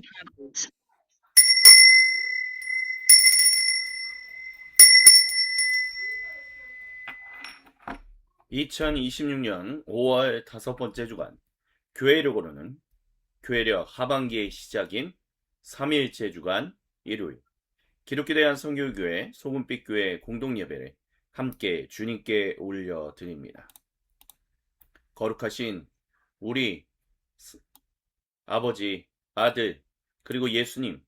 parables. 2026년 5월 다섯 번째 주간 교회력으로는 교회력 하반기의 시작인 3일째 주간 일요일 기독교 대한 선교교회 소금빛 교회 공동예배를 함께 주님께 올려드립니다. 거룩하신 우리 아버지, 아들, 그리고 예수님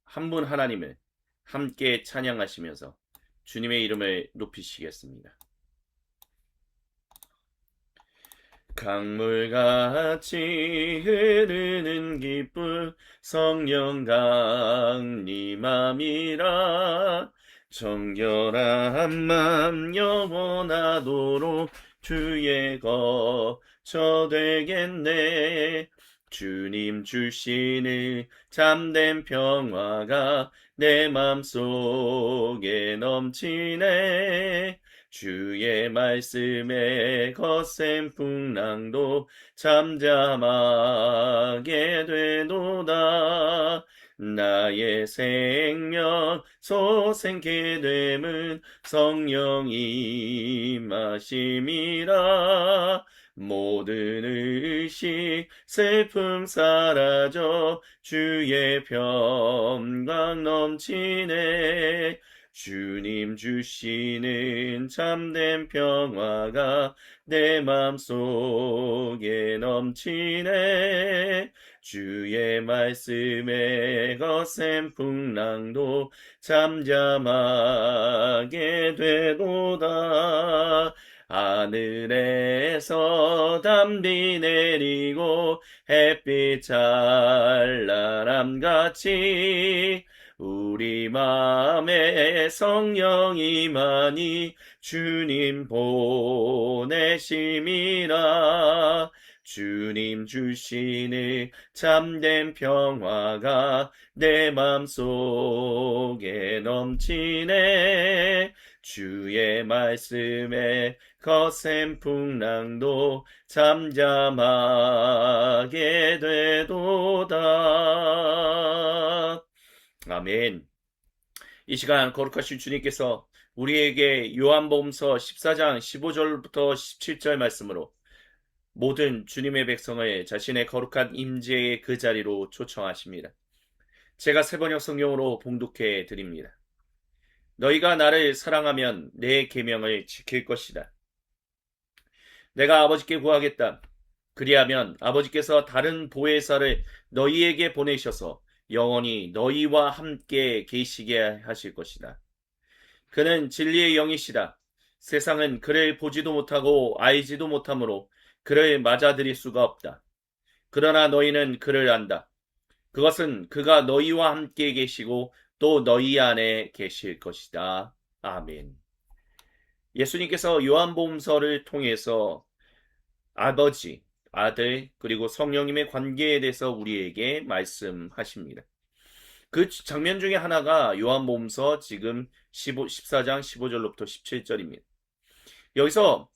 한 분 하나님을 함께 찬양하시면서 주님의 이름을 높이시겠습니다. 강물같이 흐르는 기쁨 성령 강림함이라 정결한 맘 영원하도록 주의 거처 되겠네. 주님 주시는 참된 평화가 내 맘속에 넘치네. 주의 말씀에 거센 풍랑도 잠잠하게 되도다. 나의 생명 소생케 됨은 성령 임하심이라. 모든 의식 슬픔 사라져 주의 평강 넘치네. 주님 주시는 참된 평화가 내 맘속에 넘치네. 주의 말씀에 거센 풍랑도 잠잠하게 되도다. 하늘에서 담비 내리고 햇빛 찬란함같이 우리 맘에 성령이 많이 주님 보내심이라. 주님 주시는 참된 평화가 내 맘속에 넘치네. 주의 말씀에 거센 풍랑도 잠잠하게 되도다. 아멘. 이 시간 거룩하신 주님께서 우리에게 요한복음서 14장 15절부터 17절 말씀으로 모든 주님의 백성을 자신의 거룩한 임재의 그 자리로 초청하십니다. 제가 세번역 성경으로 봉독해 드립니다. 너희가 나를 사랑하면 내 계명을 지킬 것이다. 내가 아버지께 구하겠다. 그리하면 아버지께서 다른 보혜사를 너희에게 보내셔서 영원히 너희와 함께 계시게 하실 것이다. 그는 진리의 영이시다. 세상은 그를 보지도 못하고 알지도 못하므로 그를 맞아들일 수가 없다. 그러나 너희는 그를 안다. 그것은 그가 너희와 함께 계시고 또 너희 안에 계실 것이다. 아멘. 예수님께서 요한복음서를 통해서 아버지, 아들, 그리고 성령님의 관계에 대해서 우리에게 말씀하십니다. 그 장면 중에 하나가 요한복음서 지금 14장 15절로부터 17절입니다. 여기서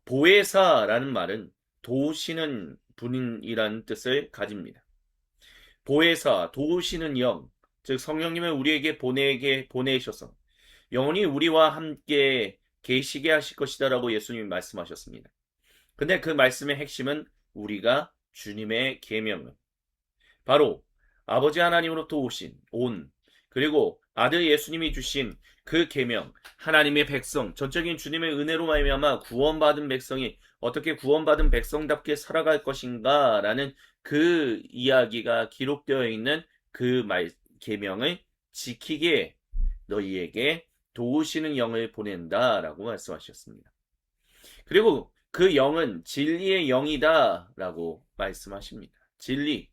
보혜사라는 말은 도우시는 분이라는 뜻을 가집니다. 보혜사, 도우시는 영, 즉 성령님을 우리에게 보내셔서 영원히 우리와 함께 계시게 하실 것이다라고 예수님이 말씀하셨습니다. 근데 그 말씀의 핵심은 우리가 주님의 계명을 바로 아버지 하나님으로부터 오신 그리고 아들 예수님이 주신 그 계명, 하나님의 백성, 전적인 주님의 은혜로 말미암아 구원받은 백성이 어떻게 구원받은 백성답게 살아갈 것인가라는 그 이야기가 기록되어 있는 그 계명을 지키게 너희에게 도우시는 영을 보낸다라고 말씀하셨습니다. 그리고 그 영은 진리의 영이다라고 말씀하십니다. 진리,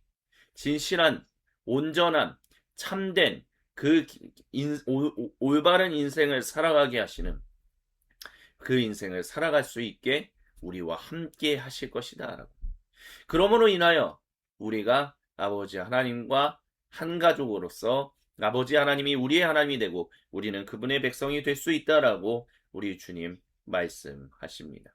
진실한, 온전한, 참된 그 올바른 인생을 살아가게 하시는 그 인생을 살아갈 수 있게 우리와 함께 하실 것이다. 그러므로 인하여 우리가 아버지 하나님과 한 가족으로서 아버지 하나님이 우리의 하나님이 되고 우리는 그분의 백성이 될 수 있다라고 우리 주님 말씀하십니다.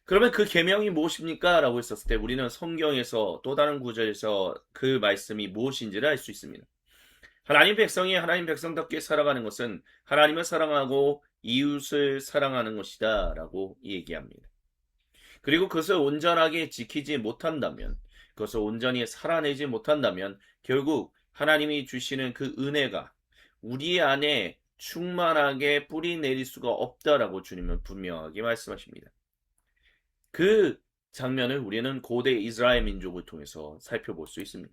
그러면 그 계명이 무엇입니까? 라고 했었을 때 우리는 성경에서 또 다른 구절에서 그 말씀이 무엇인지를 알 수 있습니다. 하나님 백성이 하나님 백성답게 살아가는 것은 하나님을 사랑하고 이웃을 사랑하는 것이다 라고 얘기합니다. 그리고 그것을 온전하게 지키지 못한다면, 그것을 온전히 살아내지 못한다면 결국 하나님이 주시는 그 은혜가 우리 안에 충만하게 뿌리 내릴 수가 없다라고 주님은 분명하게 말씀하십니다. 그 장면을 우리는 고대 이스라엘 민족을 통해서 살펴볼 수 있습니다.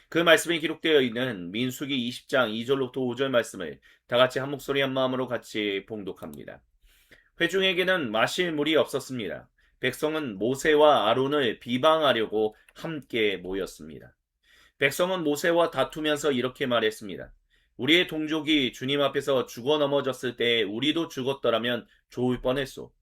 그 말씀이 기록되어 있는 민수기 20장 2절로부터 5절 말씀을 다 같이 한 목소리 한 마음으로 같이 봉독합니다. 회중에게는 마실 물이 없었습니다. 백성은 모세와 아론을 비방하려고 함께 모였습니다. 백성은 모세와 다투면서 이렇게 말했습니다. 우리의 동족이 주님 앞에서 죽어 넘어졌을 때 우리도 죽었더라면 좋을 뻔했소.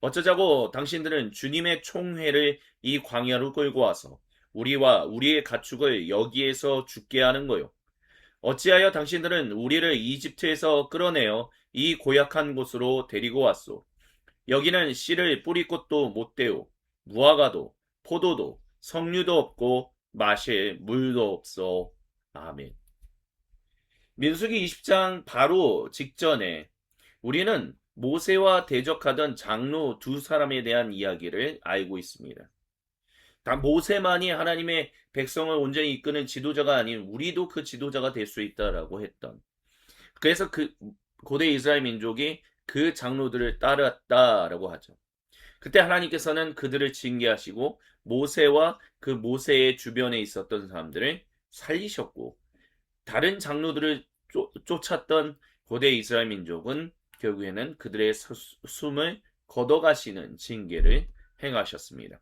어쩌자고 당신들은 주님의 총회를 이 광야로 끌고 와서 우리와 우리의 가축을 여기에서 죽게 하는 거요. 어찌하여 당신들은 우리를 이집트에서 끌어내어 이 고약한 곳으로 데리고 왔소. 여기는 씨를 뿌릴 곳도 못 되오. 무화과도 포도도 석류도 없고 마실 물도 없어. 아멘. 민수기 20장 바로 직전에 우리는 모세와 대적하던 장로 두 사람에 대한 이야기를 알고 있습니다. 단 모세만이 하나님의 백성을 온전히 이끄는 지도자가 아닌 우리도 그 지도자가 될 수 있다라고 했던. 그래서 그 고대 이스라엘 민족이 그 장로들을 따랐다라고 하죠. 그때 하나님께서는 그들을 징계하시고 모세와 그 모세의 주변에 있었던 사람들을 살리셨고 다른 장로들을 쫓았던 고대 이스라엘 민족은 결국에는 그들의 숨을 걷어가시는 징계를 행하셨습니다.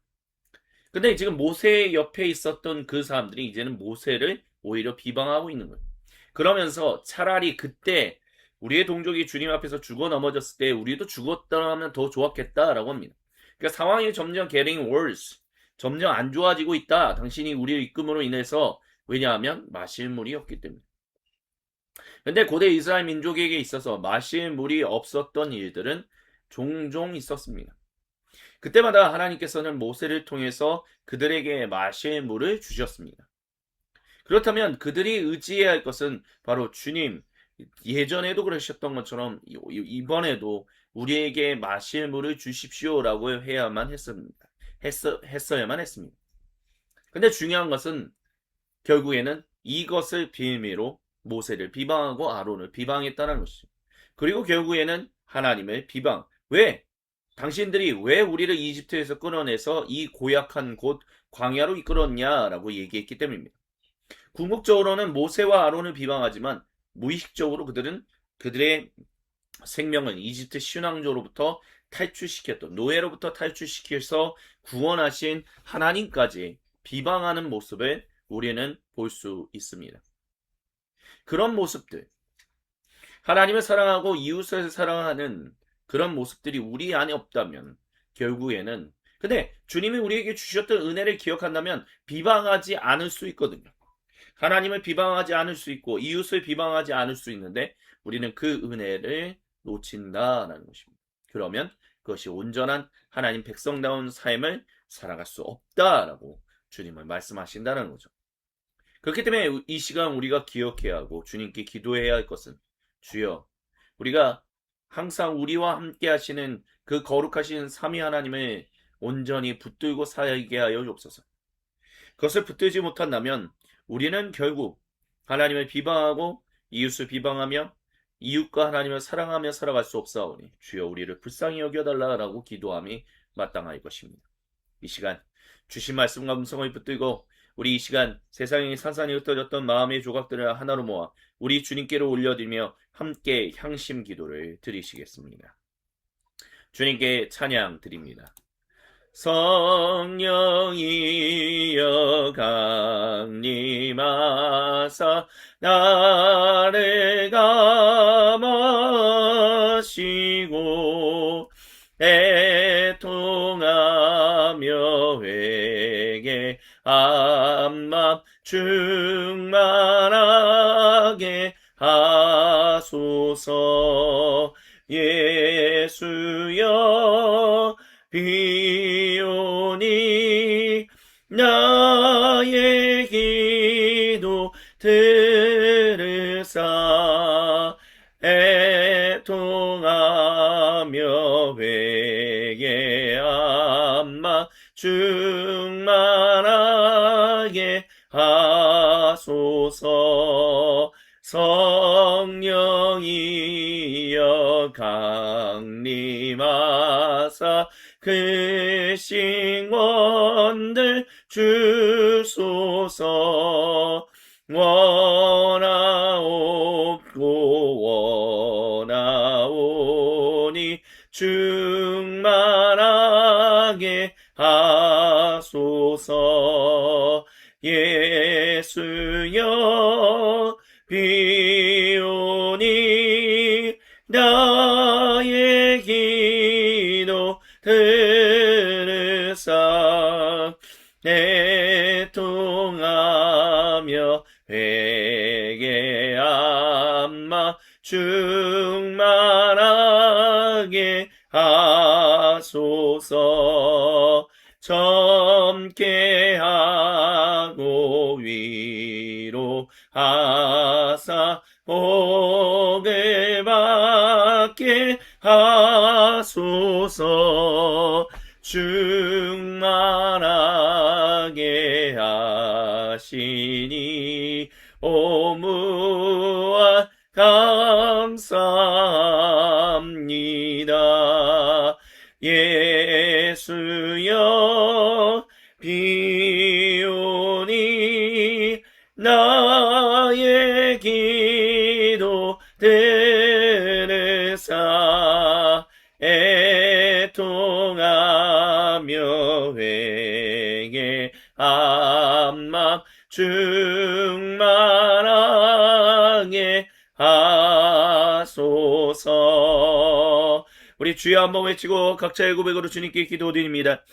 근데 지금 모세 옆에 있었던 그 사람들이 이제는 모세를 오히려 비방하고 있는 거예요. 그러면서 차라리 그때 우리의 동족이 주님 앞에서 죽어 넘어졌을 때 우리도 죽었더라면 더 좋았겠다라고 합니다. 그러니까 상황이 점점 getting worse, 점점 안 좋아지고 있다. 당신이 우리의 입금으로 인해서 왜냐하면 마실 물이 없기 때문에. 근데 고대 이스라엘 민족에게 있어서 마실 물이 없었던 일들은 종종 있었습니다. 그때마다 하나님께서는 모세를 통해서 그들에게 마실 물을 주셨습니다. 그렇다면 그들이 의지해야 할 것은 바로 주님, 예전에도 그러셨던 것처럼 이번에도 우리에게 마실 물을 주십시오라고 해야만 했습니다. 했어야만 했습니다. 근데 중요한 것은 결국에는 이것을 빌미로 모세를 비방하고 아론을 비방했다는 것이죠. 그리고 결국에는 하나님을 비방. 왜? 당신들이 왜 우리를 이집트에서 끌어내서 이 고약한 곳 광야로 이끌었냐라고 얘기했기 때문입니다. 궁극적으로는 모세와 아론을 비방하지만 무의식적으로 그들은 그들의 생명을 이집트 신왕조로부터 탈출시켰던 노예로부터 탈출시켜서 구원하신 하나님까지 비방하는 모습을 우리는 볼 수 있습니다. 그런 모습들, 하나님을 사랑하고 이웃을 사랑하는 그런 모습들이 우리 안에 없다면 결국에는 근데 주님이 우리에게 주셨던 은혜를 기억한다면 비방하지 않을 수 있거든요. 하나님을 비방하지 않을 수 있고 이웃을 비방하지 않을 수 있는데 우리는 그 은혜를 놓친다라는 것입니다. 그러면 그것이 온전한 하나님 백성다운 삶을 살아갈 수 없다라고 주님은 말씀하신다는 거죠. 그렇기 때문에 이 시간 우리가 기억해야 하고 주님께 기도해야 할 것은 주여 우리가 항상 우리와 함께 하시는 그 거룩하신 삼위 하나님을 온전히 붙들고 살게 하여 주옵소서. 그것을 붙들지 못한다면 우리는 결국 하나님을 비방하고 이웃을 비방하며 이웃과 하나님을 사랑하며 살아갈 수 없사오니 주여 우리를 불쌍히 여겨달라라고 기도함이 마땅할 것입니다. 이 시간 주신 말씀과 음성을 붙들고 우리 이 시간 세상에 산산이 흩어졌던 마음의 조각들을 하나로 모아 우리 주님께로 올려드리며 함께 향심 기도를 드리시겠습니다. 주님께 찬양 드립니다. 성령이여 강림하사 나를 감하시고 애통하며 회개한 맘 충만하게 하소서. 예수여 충만하게 하소서. 성령이여 강림하사 그 싱원들 주소서. 원하옵고 원하오니 충만하게 하소서. 예수여 비오니 나의 기도 들으사 애통하며 회개함마 충만하게 하소서. 젊게 하고 위로하사 복을 받게 하소서. 충만하게 하시니 오무와 감사합니다. 예수여 비오니 나의 기도 들으사 애통하며 회개함마 충만하게 하소서. 우리 주여 한번 외치고 각자의 고백으로 주님께 기도드립니다.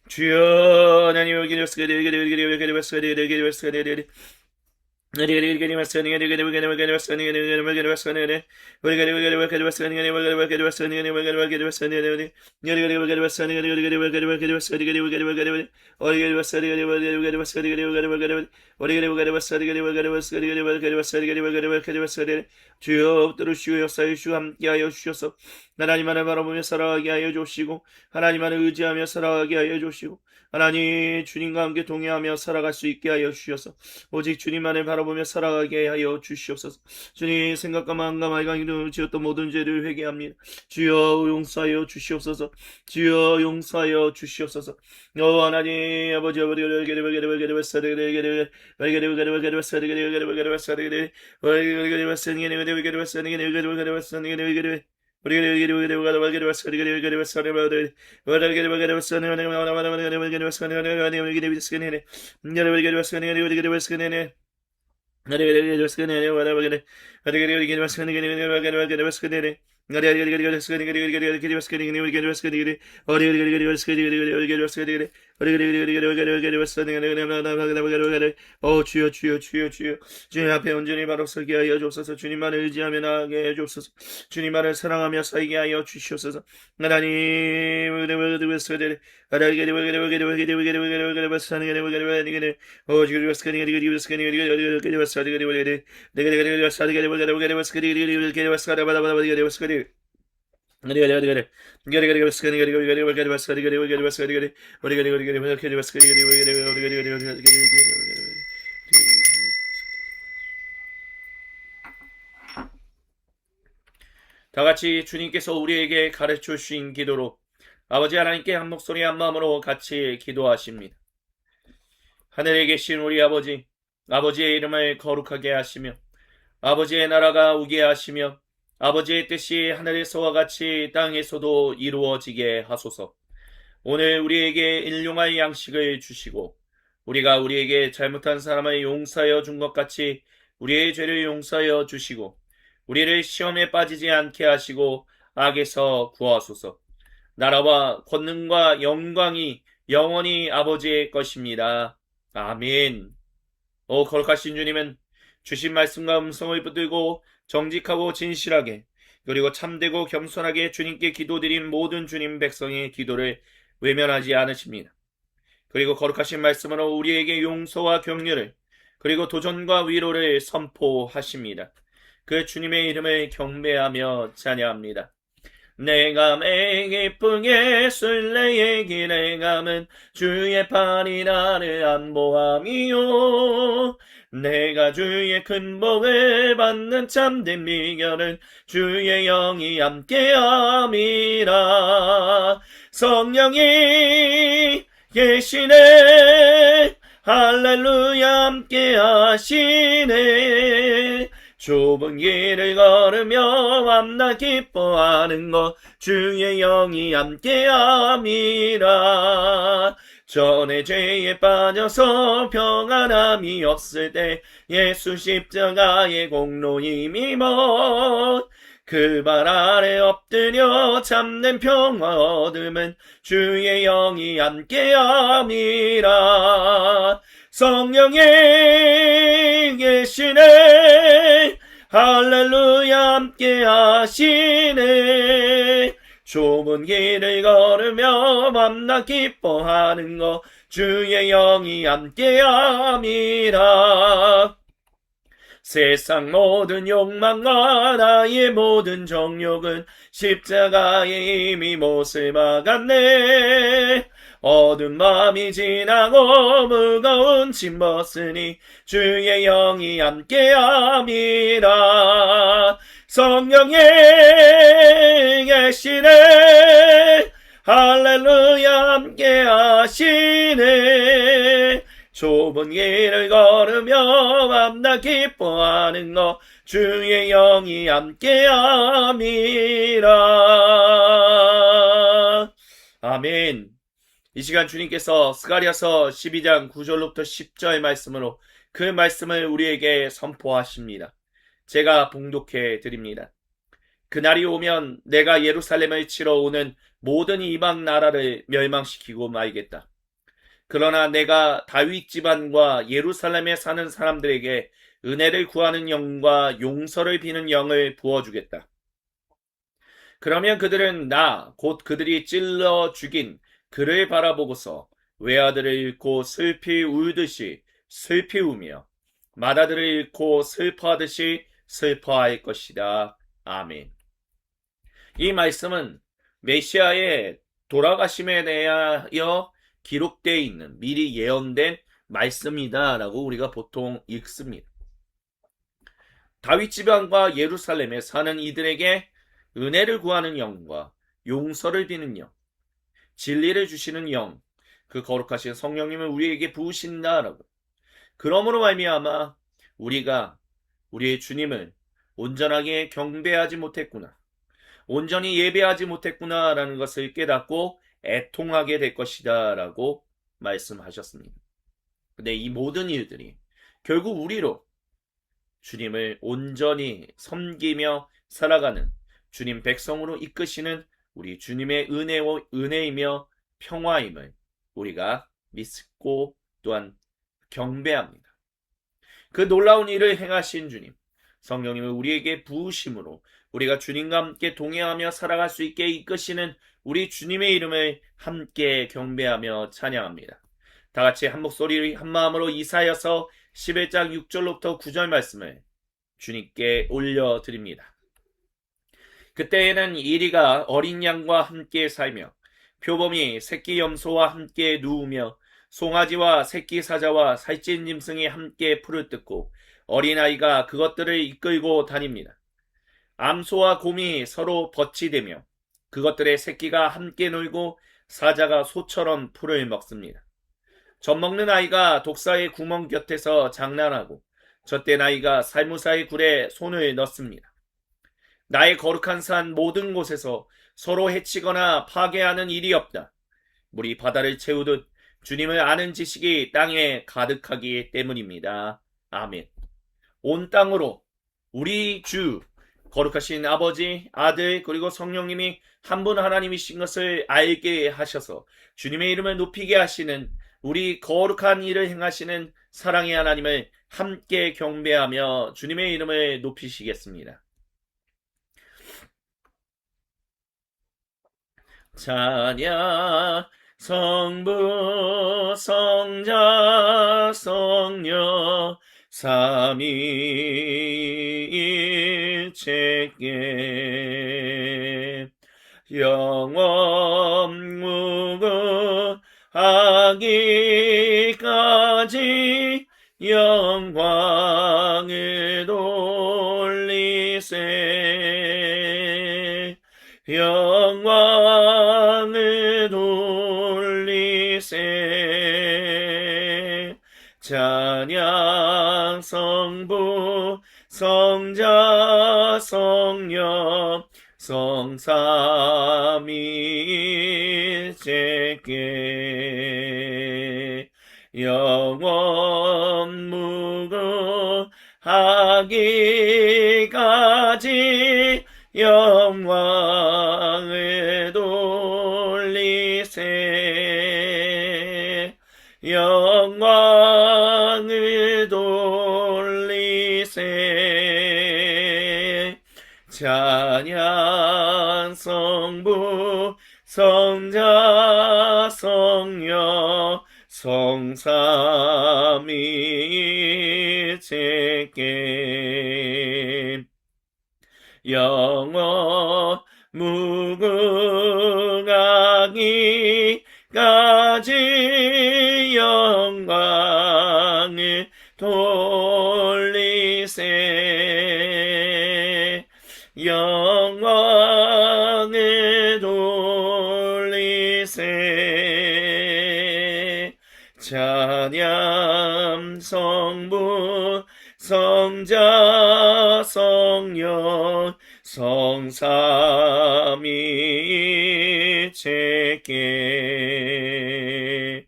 주여 하나님을 기도하시되 주여 들으시고 역사하시고 함께하여 주셔서 하나님만을 바라보며 살아가게 하여 주시고 하나님만을 의지하며 살아가게 하여 주시고 하나님 주님과 함께 동행하며 살아갈 수 있게 하여 주셔서 오직 주님만을 바라보며 살아가게 하여 주시옵소서. 주님 생각과 마음과 말과 지었던 모든 죄를 회개합니다. 주여 용서하여 주시옵소서. 주여 용서하여 주시옵소서. 하나님 아버지 주여 주여 주여 주여 주님 앞에 온전히 바로 서게 하여 주옵소서. 주님만을 의지하며 나아가게 하여 주옵소서. 주님만을 사랑하며 살게 하여 주시옵소서. 하나님 다같이 주님께서 우리에게 가르쳐 주신 기도로 아버지 하나님께 한 목소리 한 마음으로 같이 기도하십니다. 하늘에 계신 우리 아버지, 아버지의 이름을 거룩하게 하시며 아버지의 나라가 오게 하시며 아버지의 뜻이 하늘에서와 같이 땅에서도 이루어지게 하소서. 오늘 우리에게 일용할 양식을 주시고 우리가 우리에게 잘못한 사람을 용서하여 준 것 같이 우리의 죄를 용서하여 주시고 우리를 시험에 빠지지 않게 하시고 악에서 구하소서. 나라와 권능과 영광이 영원히 아버지의 것입니다. 아멘. 거룩하신 주님은 주신 말씀과 음성을 붙들고 정직하고 진실하게 그리고 참되고 겸손하게 주님께 기도드린 모든 주님 백성의 기도를 외면하지 않으십니다. 그리고 거룩하신 말씀으로 우리에게 용서와 격려를 그리고 도전과 위로를 선포하십니다. 그 주님의 이름을 경배하며 찬양합니다. 내가 매 기쁘게 순례의 길에 가면 주의 팔이 나를 안보함이요. 내가 주의 큰 복을 받는 참된 비결은 주의 영이 함께함이라. 성령이 계시네. 할렐루야 함께 하시네. 좁은 길을 걸으며 밤낮 기뻐하는 것 주의 영이 함께함이라. 전에 죄에 빠져서 평안함이 없을 때 예수 십자가의 공로 이미 못 그 발 아래 엎드려 참된 평화 얻음은 주의 영이 함께함이라. 성령이 계시네. 할렐루야 함께 하시네. 좁은 길을 걸으며 밤낮 기뻐하는 것 주의 영이 함께함이라. 세상 모든 욕망과 나의 모든 정욕은 십자가에 이미 못을 박았네. 어두운 밤이 지나고 무거운 짐 벗으니 주의 영이 함께함이라. 성령이 계시네. 할렐루야 함께 하시네. 좁은 길을 걸으며 밤낮 기뻐하는 것 주의 영이 함께함이라. 아멘. 이 시간 주님께서 스가랴서 12장 9절로부터 10절 말씀으로 그 말씀을 우리에게 선포하십니다. 제가 봉독해 드립니다. 그날이 오면 내가 예루살렘을 치러 오는 모든 이방 나라를 멸망시키고 말겠다. 그러나 내가 다윗 집안과 예루살렘에 사는 사람들에게 은혜를 구하는 영과 용서를 비는 영을 부어주겠다. 그러면 그들은 나 곧 그들이 찔러 죽인 그를 바라보고서 외아들을 잃고 슬피 울듯이 슬피 우며 맏아들을 잃고 슬퍼하듯이 슬퍼할 것이다. 아멘. 이 말씀은 메시아의 돌아가심에 대하여 기록되어 있는 미리 예언된 말씀이다 라고 우리가 보통 읽습니다. 다윗 지방과 예루살렘에 사는 이들에게 은혜를 구하는 영과 용서를 비는 영, 진리를 주시는 영, 그 거룩하신 성령님을 우리에게 부으신다라고. 그러므로 말미암아 우리가 우리의 주님을 온전하게 경배하지 못했구나, 온전히 예배하지 못했구나라는 것을 깨닫고 애통하게 될 것이다 라고 말씀하셨습니다. 근데 이 모든 일들이 결국 우리로 주님을 온전히 섬기며 살아가는 주님 백성으로 이끄시는 우리 주님의 은혜이며 평화임을 우리가 믿고 또한 경배합니다. 그 놀라운 일을 행하신 주님, 성령님을 우리에게 부으심으로 우리가 주님과 함께 동행하며 살아갈 수 있게 이끄시는 우리 주님의 이름을 함께 경배하며 찬양합니다. 다 같이 한 목소리 한 마음으로 이사야서 11장 6절로부터 9절 말씀을 주님께 올려드립니다. 그때에는 이리가 어린 양과 함께 살며 표범이 새끼 염소와 함께 누우며 송아지와 새끼 사자와 살찐 짐승이 함께 풀을 뜯고 어린아이가 그것들을 이끌고 다닙니다. 암소와 곰이 서로 버치되며 그것들의 새끼가 함께 놀고 사자가 소처럼 풀을 먹습니다. 젖먹는 아이가 독사의 구멍 곁에서 장난하고 젖된 아이가 살무사의 굴에 손을 넣습니다. 나의 거룩한 산 모든 곳에서 서로 해치거나 파괴하는 일이 없다. 물이 바다를 채우듯 주님을 아는 지식이 땅에 가득하기 때문입니다. 아멘. 온 땅으로 우리 주 거룩하신 아버지, 아들, 그리고 성령님이 한 분 하나님이신 것을 알게 하셔서 주님의 이름을 높이게 하시는 우리 거룩한 일을 행하시는 사랑의 하나님을 함께 경배하며 주님의 이름을 높이시겠습니다. 찬양 성부 성자 성령 삼위일체께 영원 무궁하기까지 영광을 돌리세. 영광을 돌리세. 찬양 성부 성자 성령 성삼위일체께 영원 무궁하기까지 영광을 돌리세. 영광을 돌리세. 찬양 성부 성자 성령 성삼위일체께 영원 무궁하기까지 영광을 돌리세. 영광을 돌리세. 찬양 성부 성자 성령 성삼위일체께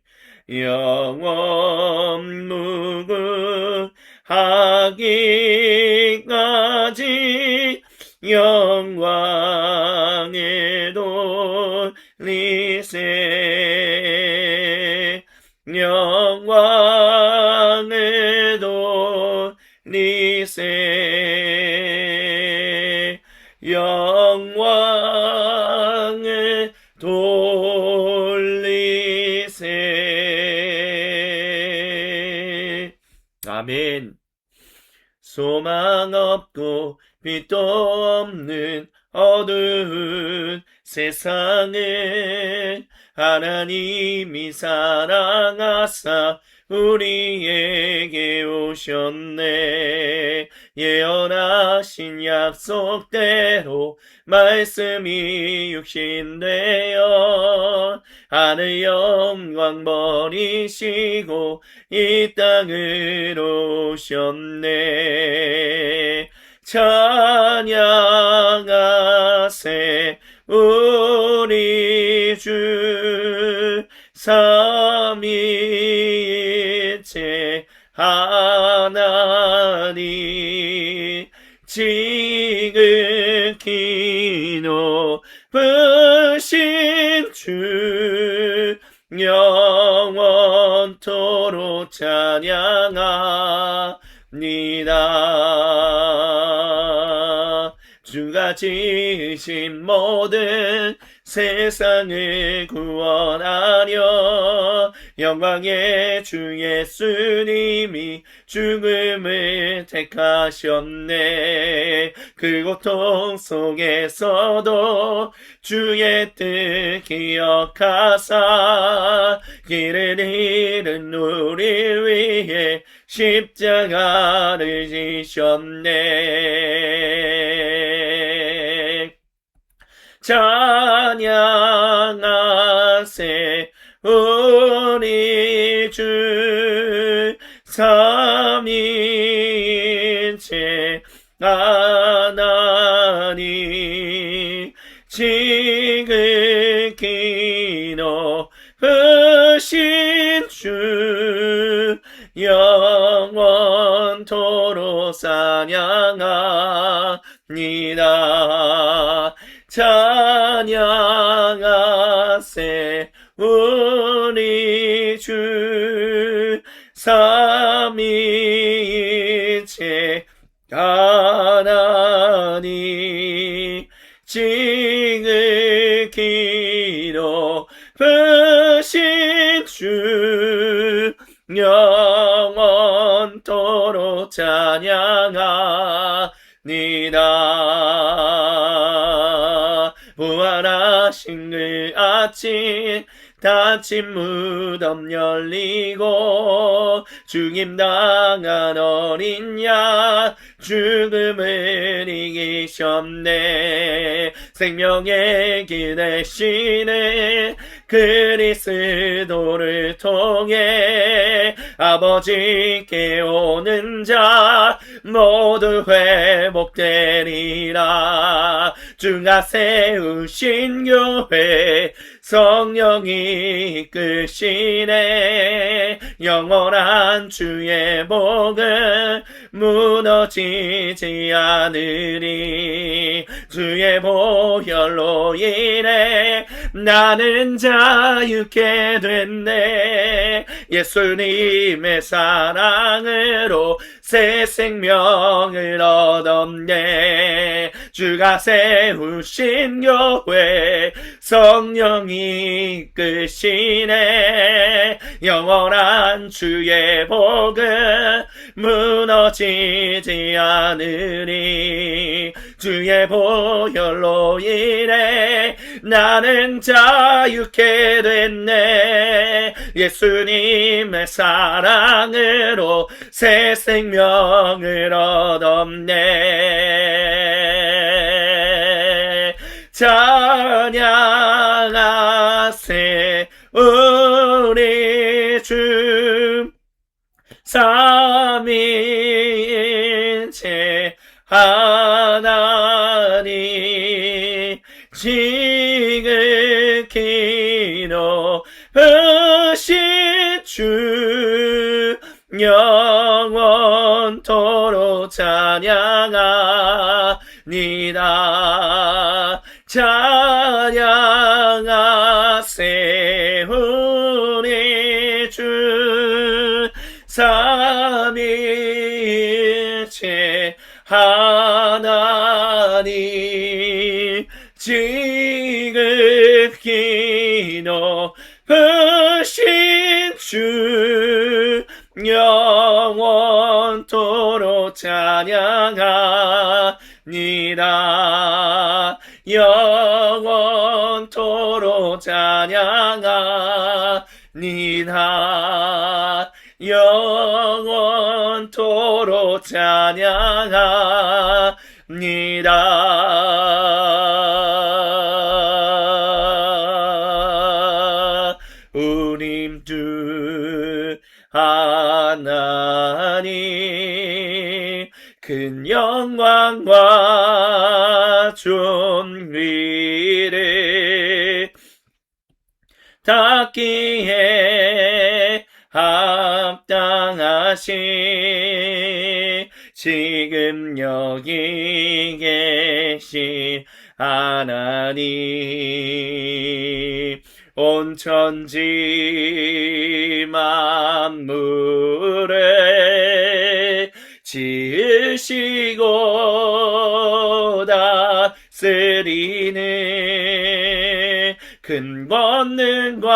영원 무궁하기까지 영광을 돌리세. 영광을 돌리세. 영광을 돌리세. 아멘. 소망 없고 빛도 없는 어두운 세상을 하나님이 사랑하사 우리에게 오셨네. 예언하신 약속대로 말씀이 육신되어 하늘 영광 버리시고 이 땅으로 오셨네. 찬양하세 우리 주 삼위일체 하나님 지극히 높으신 주 영원토록 찬양합니다. 주가 지으신 모든 세상을 구원하려 영광의 주 예수님이 죽음을 택하셨네. 그 고통 속에서도 주의 뜻 기억하사 길을 잃은 우리를 위해 십자가를 지셨네. 찬양하세 우리 주 삼위일체 하나님 지극히 높으신 주 영원토록 찬양합니다. 찬양하세 우리 주 삼위일체 하나님 지극히 높으신 주 영원토록 찬양합니다. 부활한 하신 그 아침 닫힌 무덤 열리고 죽임당한 어린 양 죽음을 이기셨네. 생명의 길 대신에 그리스도를 통해 아버지께 오는 자 모두 회복되리라. 주가 세우신 교회 성령이 이끄시네. 영원한 주의 복은 무너지지 않으리. 주의 보혈로 인해 나는 자유케 됐네. 예수님의 사랑으로 새 생명을 얻었네. 주가 세우신 교회 성령이 이끄시네. 영원한 주의 복은 무너지지 않으리. 주의 보혈로 인해 나는 자유케 됐네. 예수님의 사랑으로 새 생명을 얻었네. 찬양하세 우리 주 삼위일체 하나님 지극히 높으신 주 영원토록 찬양하니다. 찬양하세 우리 주 삼위일체 하나님 지극히 높으신 주 영원토록 찬양하니다. 영원토록 찬양하니다. 영원토록 찬양하니다. 우림 주 하나님 큰 영광과 존귀를 닿기에 합당하신 지금 여기 계신 하나님 온 천지 만물을 지으시고 다스리는 큰 권능과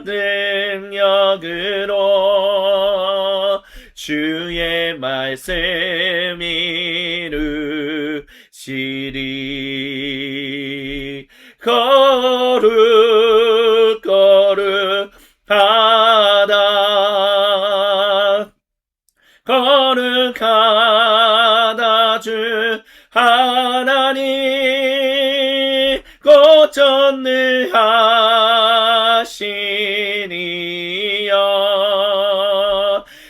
능력으로 주의 말씀 이루시리. 거룩 거룩 하다 거룩하다 주 하나님 곧 전능하시니여.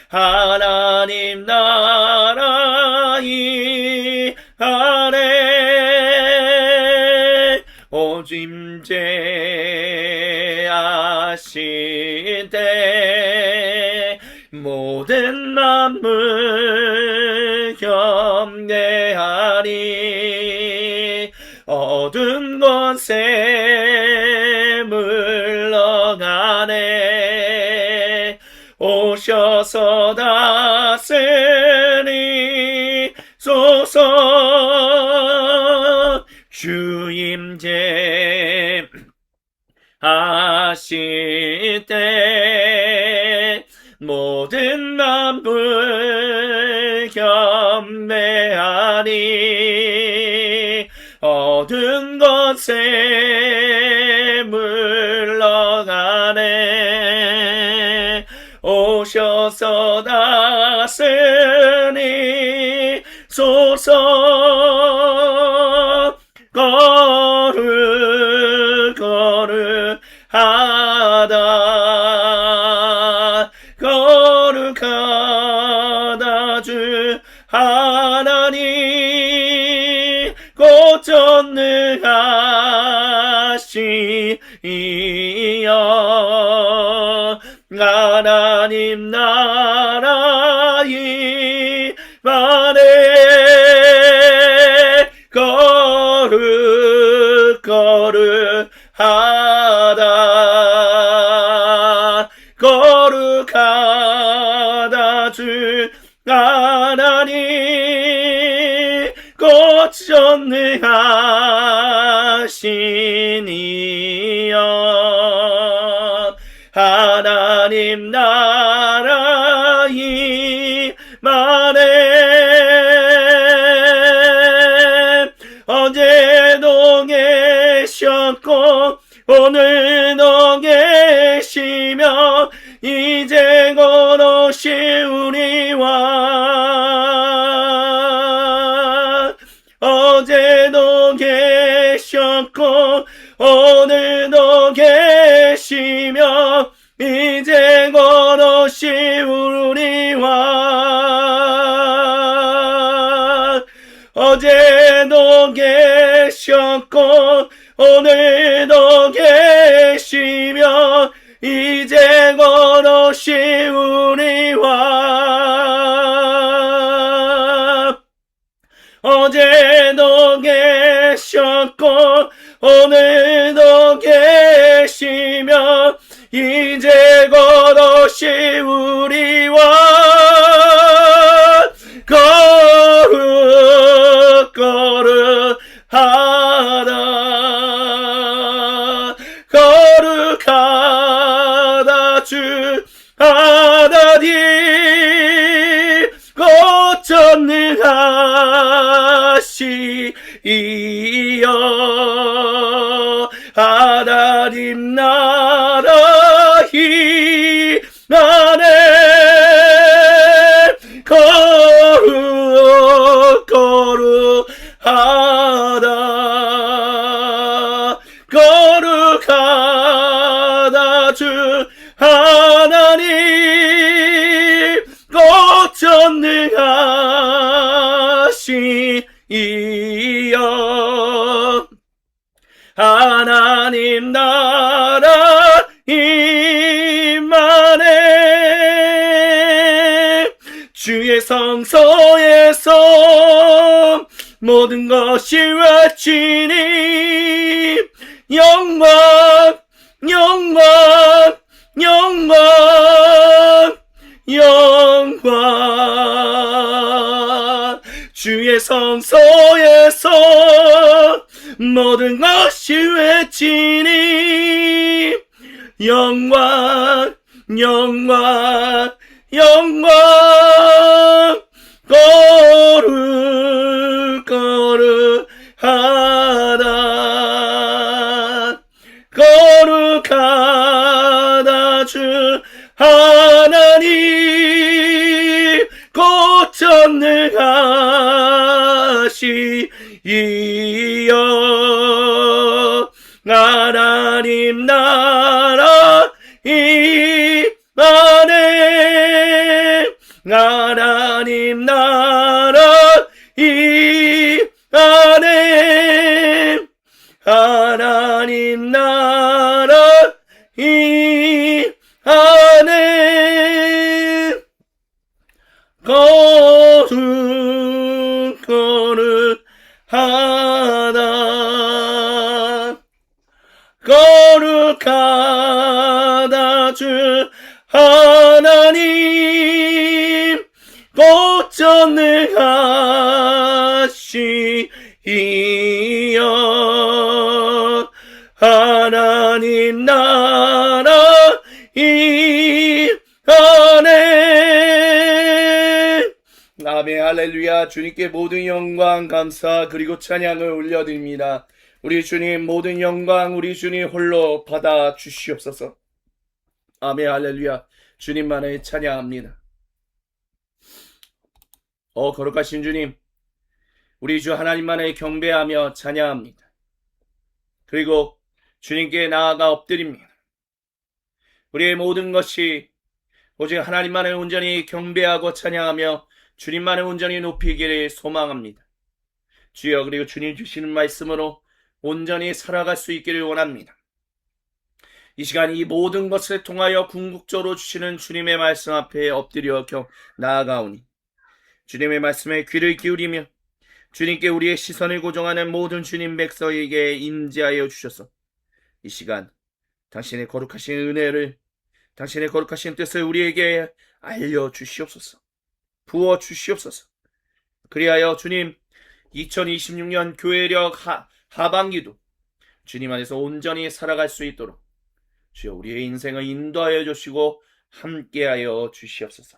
하나님 나라 이 아래 오짐제하실 때 모든 만물 경배하리. 어두운 곳에 물러가네. 오셔서 다스리소서. 주임제 하실 때 모든 만물 경배하리. 어두운 곳에 오셔서 다스리 소서. 거룩하다 거룩하다 주 하나님 곧 전능하시여. 하나님 나라 임하네 거룩하다 거룩하다 주 하나님 곧 전능하시니여. 하나님 나라 임하네 어제도 계셨고 오늘도 계시며 이제 곧 오시우리와. 어제도 계셨고 오늘도 계시며 이제 곧 오시우리와. 어제도 계셨고 오늘도 계시며 이제 곧 오시우리와. 어제도 계셨고 오늘도 계시며 이제 곧 오시우리와. 거룩하다 거룩하다 주 하나님 곧 전능하시여. 하나님 나라 임하네 거룩하다 거룩하다 주 하나님 곧 전능하시여. 하나님 나라 임하네 주의 성소에서 모든 것이 외치니 영광 영광 영광 영광. 주의 성소에서 모든 것이 외치니 영광 영광 영광. 거룩하다 거룩하다 주 하나님 곧 전능하시여. 하나님 나라 임하네 하나님 나라 임하네 하나님 나라 임하네 거룩하다 거룩하다 주 하나님 곧 전능하시여. 하나님 나라 임하네. 아멘 할렐루야. 주님께 모든 영광 감사 그리고 찬양을 올려드립니다. 우리 주님 모든 영광 우리 주님 홀로 받아 주시옵소서. 아멘 할렐루야. 주님만을 찬양합니다. 거룩하신 주님, 우리 주 하나님만을 경배하며 찬양합니다. 그리고 주님께 나아가 엎드립니다. 우리의 모든 것이 오직 하나님만을 온전히 경배하고 찬양하며 주님만을 온전히 높이기를 소망합니다. 주여, 그리고 주님 주시는 말씀으로 온전히 살아갈 수 있기를 원합니다. 이 시간 이 모든 것을 통하여 궁극적으로 주시는 주님의 말씀 앞에 엎드려 나아가오니 주님의 말씀에 귀를 기울이며 주님께 우리의 시선을 고정하는 모든 주님 백성에게 임재하여 주셔서 이 시간 당신의 거룩하신 은혜를, 당신의 거룩하신 뜻을 우리에게 알려주시옵소서. 부어주시옵소서. 그리하여 주님 2026년 교회력 하반기도 주님 안에서 온전히 살아갈 수 있도록 주여 우리의 인생을 인도하여 주시고 함께하여 주시옵소서.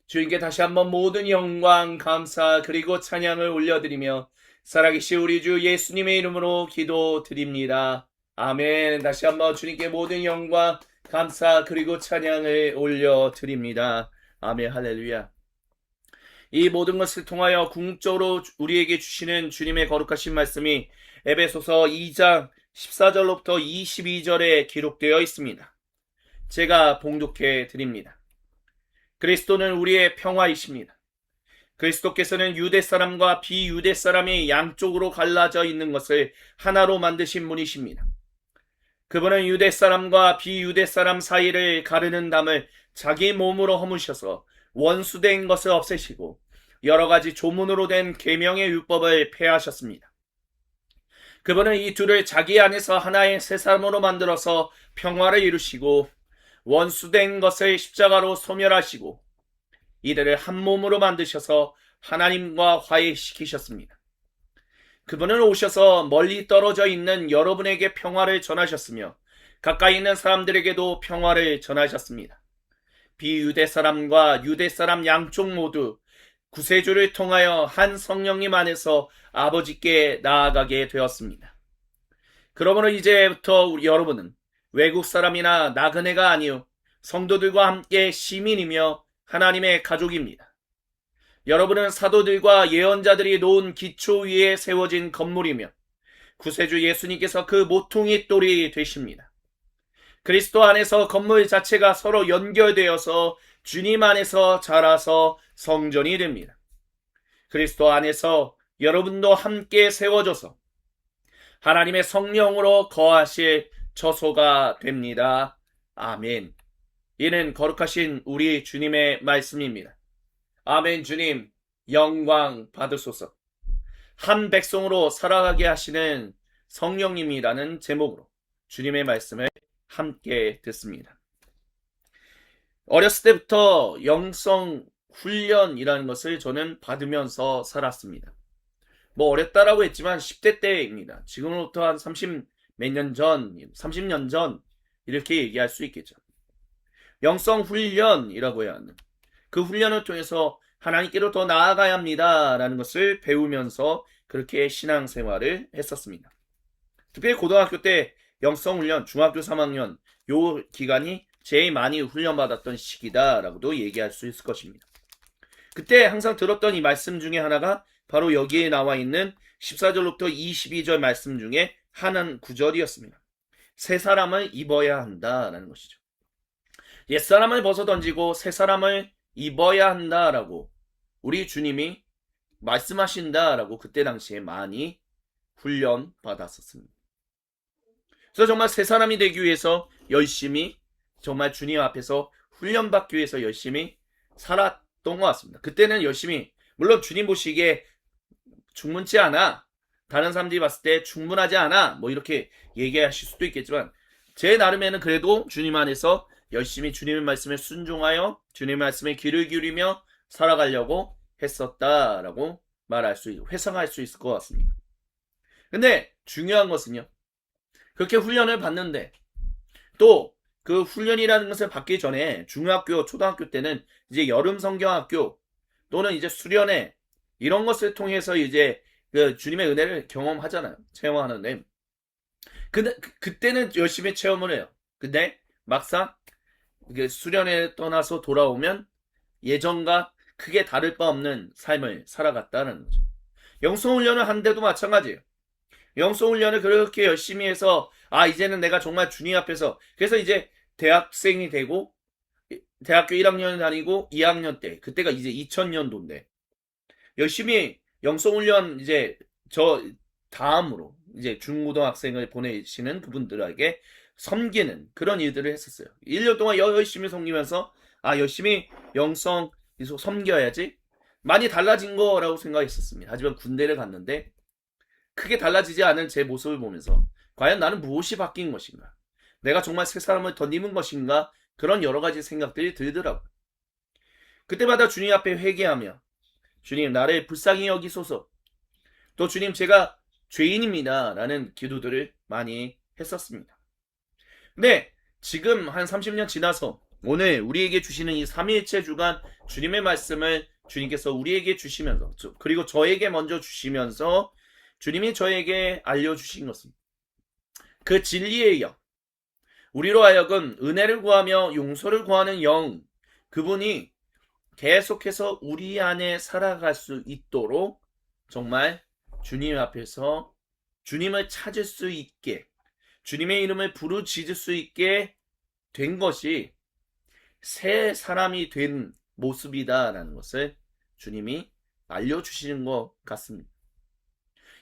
주님께 다시 한번 모든 영광, 감사 그리고 찬양을 올려드리며 살아계신 우리 주 예수님의 이름으로 기도드립니다. 아멘. 다시 한번 주님께 모든 영광, 감사 그리고 찬양을 올려드립니다. 아멘. 할렐루야. 이 모든 것을 통하여 궁극적으로 우리에게 주시는 주님의 거룩하신 말씀이 에베소서 2장 14절로부터 22절에 기록되어 있습니다. 제가 봉독해 드립니다. 그리스도는 우리의 평화이십니다. 그리스도께서는 유대 사람과 비유대 사람이 양쪽으로 갈라져 있는 것을 하나로 만드신 분이십니다. 그분은 유대 사람과 비유대 사람 사이를 가르는 담을 자기 몸으로 허무셔서 원수된 것을 없애시고 여러 가지 조문으로 된 계명의 율법을 폐하셨습니다. 그분은 이 둘을 자기 안에서 하나의 새 사람으로 만들어서 평화를 이루시고 원수된 것을 십자가로 소멸하시고 이들을 한 몸으로 만드셔서 하나님과 화해시키셨습니다. 그분은 오셔서 멀리 떨어져 있는 여러분에게 평화를 전하셨으며 가까이 있는 사람들에게도 평화를 전하셨습니다. 비유대 사람과 유대 사람 양쪽 모두 구세주를 통하여 한 성령님 안에서 아버지께 나아가게 되었습니다. 그러므로 이제부터 우리 여러분은 외국 사람이나 나그네가 아니요 성도들과 함께 시민이며 하나님의 가족입니다. 여러분은 사도들과 예언자들이 놓은 기초 위에 세워진 건물이며 구세주 예수님께서 그 모퉁이 돌이 되십니다. 그리스도 안에서 건물 자체가 서로 연결되어서 주님 안에서 자라서 성전이 됩니다. 그리스도 안에서 여러분도 함께 세워져서 하나님의 성령으로 거하실 처소가 됩니다. 아멘. 이는 거룩하신 우리 주님의 말씀입니다. 아멘. 주님 영광 받으소서. 한 백성으로 살아가게 하시는 성령님이라는 제목으로 주님의 말씀을 함께 듣습니다. 어렸을 때부터 영성 훈련이라는 것을 저는 받으면서 살았습니다. 뭐 어렸다라고 했지만 10대 때입니다. 지금으로부터 한 30 몇 년 전, 30년 전 이렇게 얘기할 수 있겠죠. 영성 훈련이라고 해야 하는 그 훈련을 통해서 하나님께로 더 나아가야 합니다라는 것을 배우면서 그렇게 신앙생활을 했었습니다. 특별히 고등학교 때 영성 훈련, 중학교 3학년 요 기간이 제일 많이 훈련받았던 시기다라고도 얘기할 수 있을 것입니다. 그때 항상 들었던 이 말씀 중에 하나가 바로 여기에 나와 있는 14절부터 22절 말씀 중에 한 구절이었습니다. 새 사람을 입어야 한다라는 것이죠. 옛사람을 벗어던지고 새 사람을 입어야 한다라고 우리 주님이 말씀하신다라고 그때 당시에 많이 훈련받았었습니다. 그래서 정말 새 사람이 되기 위해서 열심히 정말 주님 앞에서 훈련받기 위해서 열심히 살았던 것 같습니다. 그때는 열심히, 물론 주님 보시기에 충분치 않아, 다른 사람들이 봤을 때 충분하지 않아, 뭐 이렇게 얘기하실 수도 있겠지만 제 나름에는 그래도 주님 안에서 열심히 주님의 말씀에 순종하여 주님의 말씀에 귀를 기울이며 살아가려고 했었다라고 회상할 수 있을 것 같습니다. 근데 중요한 것은요, 그렇게 훈련을 받는데 또 그 훈련이라는 것을 받기 전에 중학교, 초등학교 때는 이제 여름 성경학교 또는 이제 수련회 이런 것을 통해서 이제 그 주님의 은혜를 경험하잖아요. 체험하는데 그때는 열심히 체험을 해요. 근데 막상 이게 수련회 떠나서 돌아오면 예전과 크게 다를 바 없는 삶을 살아갔다는 거죠. 영성훈련을 하는데도 마찬가지예요. 영성훈련을 그렇게 열심히 해서 이제는 내가 정말 주님 앞에서 그래서 이제 대학생이 되고 대학교 1학년 다니고 2학년 때 그때가 이제 2000년도인데 열심히 영성훈련 이제 저 다음으로 이제 중고등학생을 보내시는 그분들에게 섬기는 그런 일들을 했었어요. 1년 동안 열심히 섬기면서 열심히 영성 섬겨야지 많이 달라진 거라고 생각했었습니다. 하지만 군대를 갔는데 크게 달라지지 않은 제 모습을 보면서 과연 나는 무엇이 바뀐 것인가? 내가 정말 새 사람을 덧입은 것인가? 그런 여러 가지 생각들이 들더라고요. 그때마다 주님 앞에 회개하며 주님 나를 불쌍히 여기소서 또 주님 제가 죄인입니다 라는 기도들을 많이 했었습니다. 근데 지금 한 30년 지나서 오늘 우리에게 주시는 이 3일째 주간 주님의 말씀을 주님께서 우리에게 주시면서 그리고 저에게 먼저 주시면서 주님이 저에게 알려주신 것은 그 진리의 영 우리로 하여금 은혜를 구하며 용서를 구하는 영 그분이 계속해서 우리 안에 살아갈 수 있도록 정말 주님 앞에서 주님을 찾을 수 있게 주님의 이름을 부르짖을 수 있게 된 것이 새 사람이 된 모습이다라는 것을 주님이 알려주시는 것 같습니다.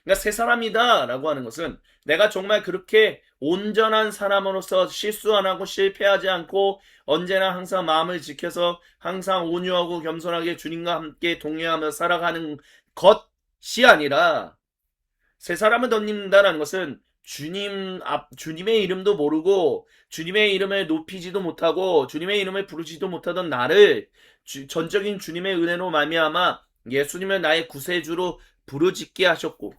그러니까 새 사람이다 라고 하는 것은 내가 정말 그렇게 온전한 사람으로서 실수 안 하고 실패하지 않고 언제나 항상 마음을 지켜서 항상 온유하고 겸손하게 주님과 함께 동행하며 살아가는 것이 아니라 새 사람을 덧입는다는 것은 주님의 이름도 모르고 주님의 이름을 높이지도 못하고 주님의 이름을 부르지도 못하던 나를 전적인 주님의 은혜로 말미암아 예수님을 나의 구세주로 부르짖게 하셨고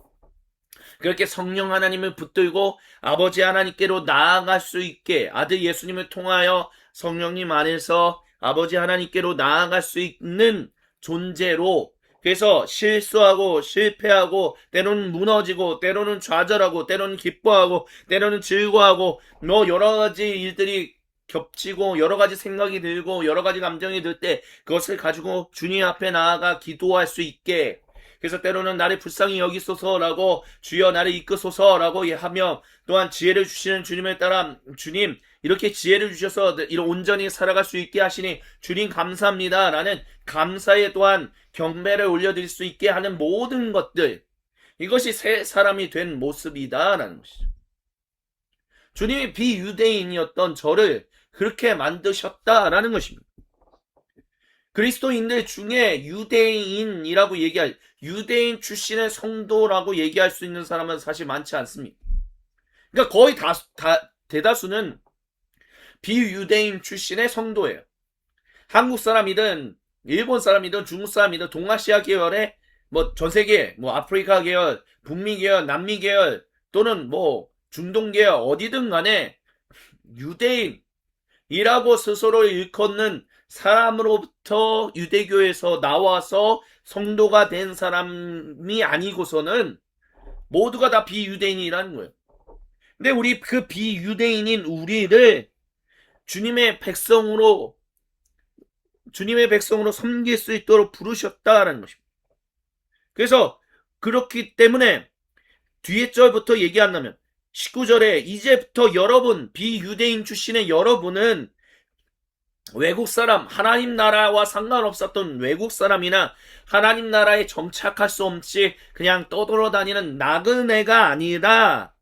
그렇게 성령 하나님을 붙들고 아버지 하나님께로 나아갈 수 있게 아들 예수님을 통하여 성령님 안에서 아버지 하나님께로 나아갈 수 있는 존재로 그래서 실수하고 실패하고 때로는 무너지고 때로는 좌절하고 때로는 기뻐하고 때로는 즐거워하고 여러 가지 일들이 겹치고 여러 가지 생각이 들고 여러 가지 감정이 들 때 그것을 가지고 주님 앞에 나아가 기도할 수 있게 그래서 때로는 나를 불쌍히 여기소서라고 주여 나를 이끄소서라고 하며 또한 지혜를 주시는 주님을 따라 주님 이렇게 지혜를 주셔서 이런 온전히 살아갈 수 있게 하시니 주님 감사합니다 라는 감사에 또한 경배를 올려드릴 수 있게 하는 모든 것들 이것이 새 사람이 된 모습이다 라는 것이죠. 주님이 비유대인이었던 저를 그렇게 만드셨다라는 것입니다. 그리스도인들 중에 유대인이라고 얘기할 유대인 출신의 성도라고 얘기할 수 있는 사람은 사실 많지 않습니다. 그러니까 거의 대다수는 비유대인 출신의 성도예요. 한국 사람이든 일본 사람이든 중국 사람이든 동아시아 계열의 전 세계 아프리카 계열, 북미 계열, 남미 계열 또는 중동 계열 어디든 간에 유대인이라고 스스로 일컫는 사람으로부터 유대교에서 나와서 성도가 된 사람이 아니고서는 모두가 다 비유대인이라는 거예요. 근데 우리 그 비유대인인 우리를 주님의 백성으로 섬길 수 있도록 부르셨다라는 것입니다. 그래서 그렇기 때문에 뒤에 절부터 얘기한다면 19절에 이제부터 여러분 비유대인 출신의 여러분은 외국 사람 하나님 나라와 상관없었던 외국 사람이나 하나님 나라에 정착할 수 없이 그냥 떠돌아다니는 나그네가 아니라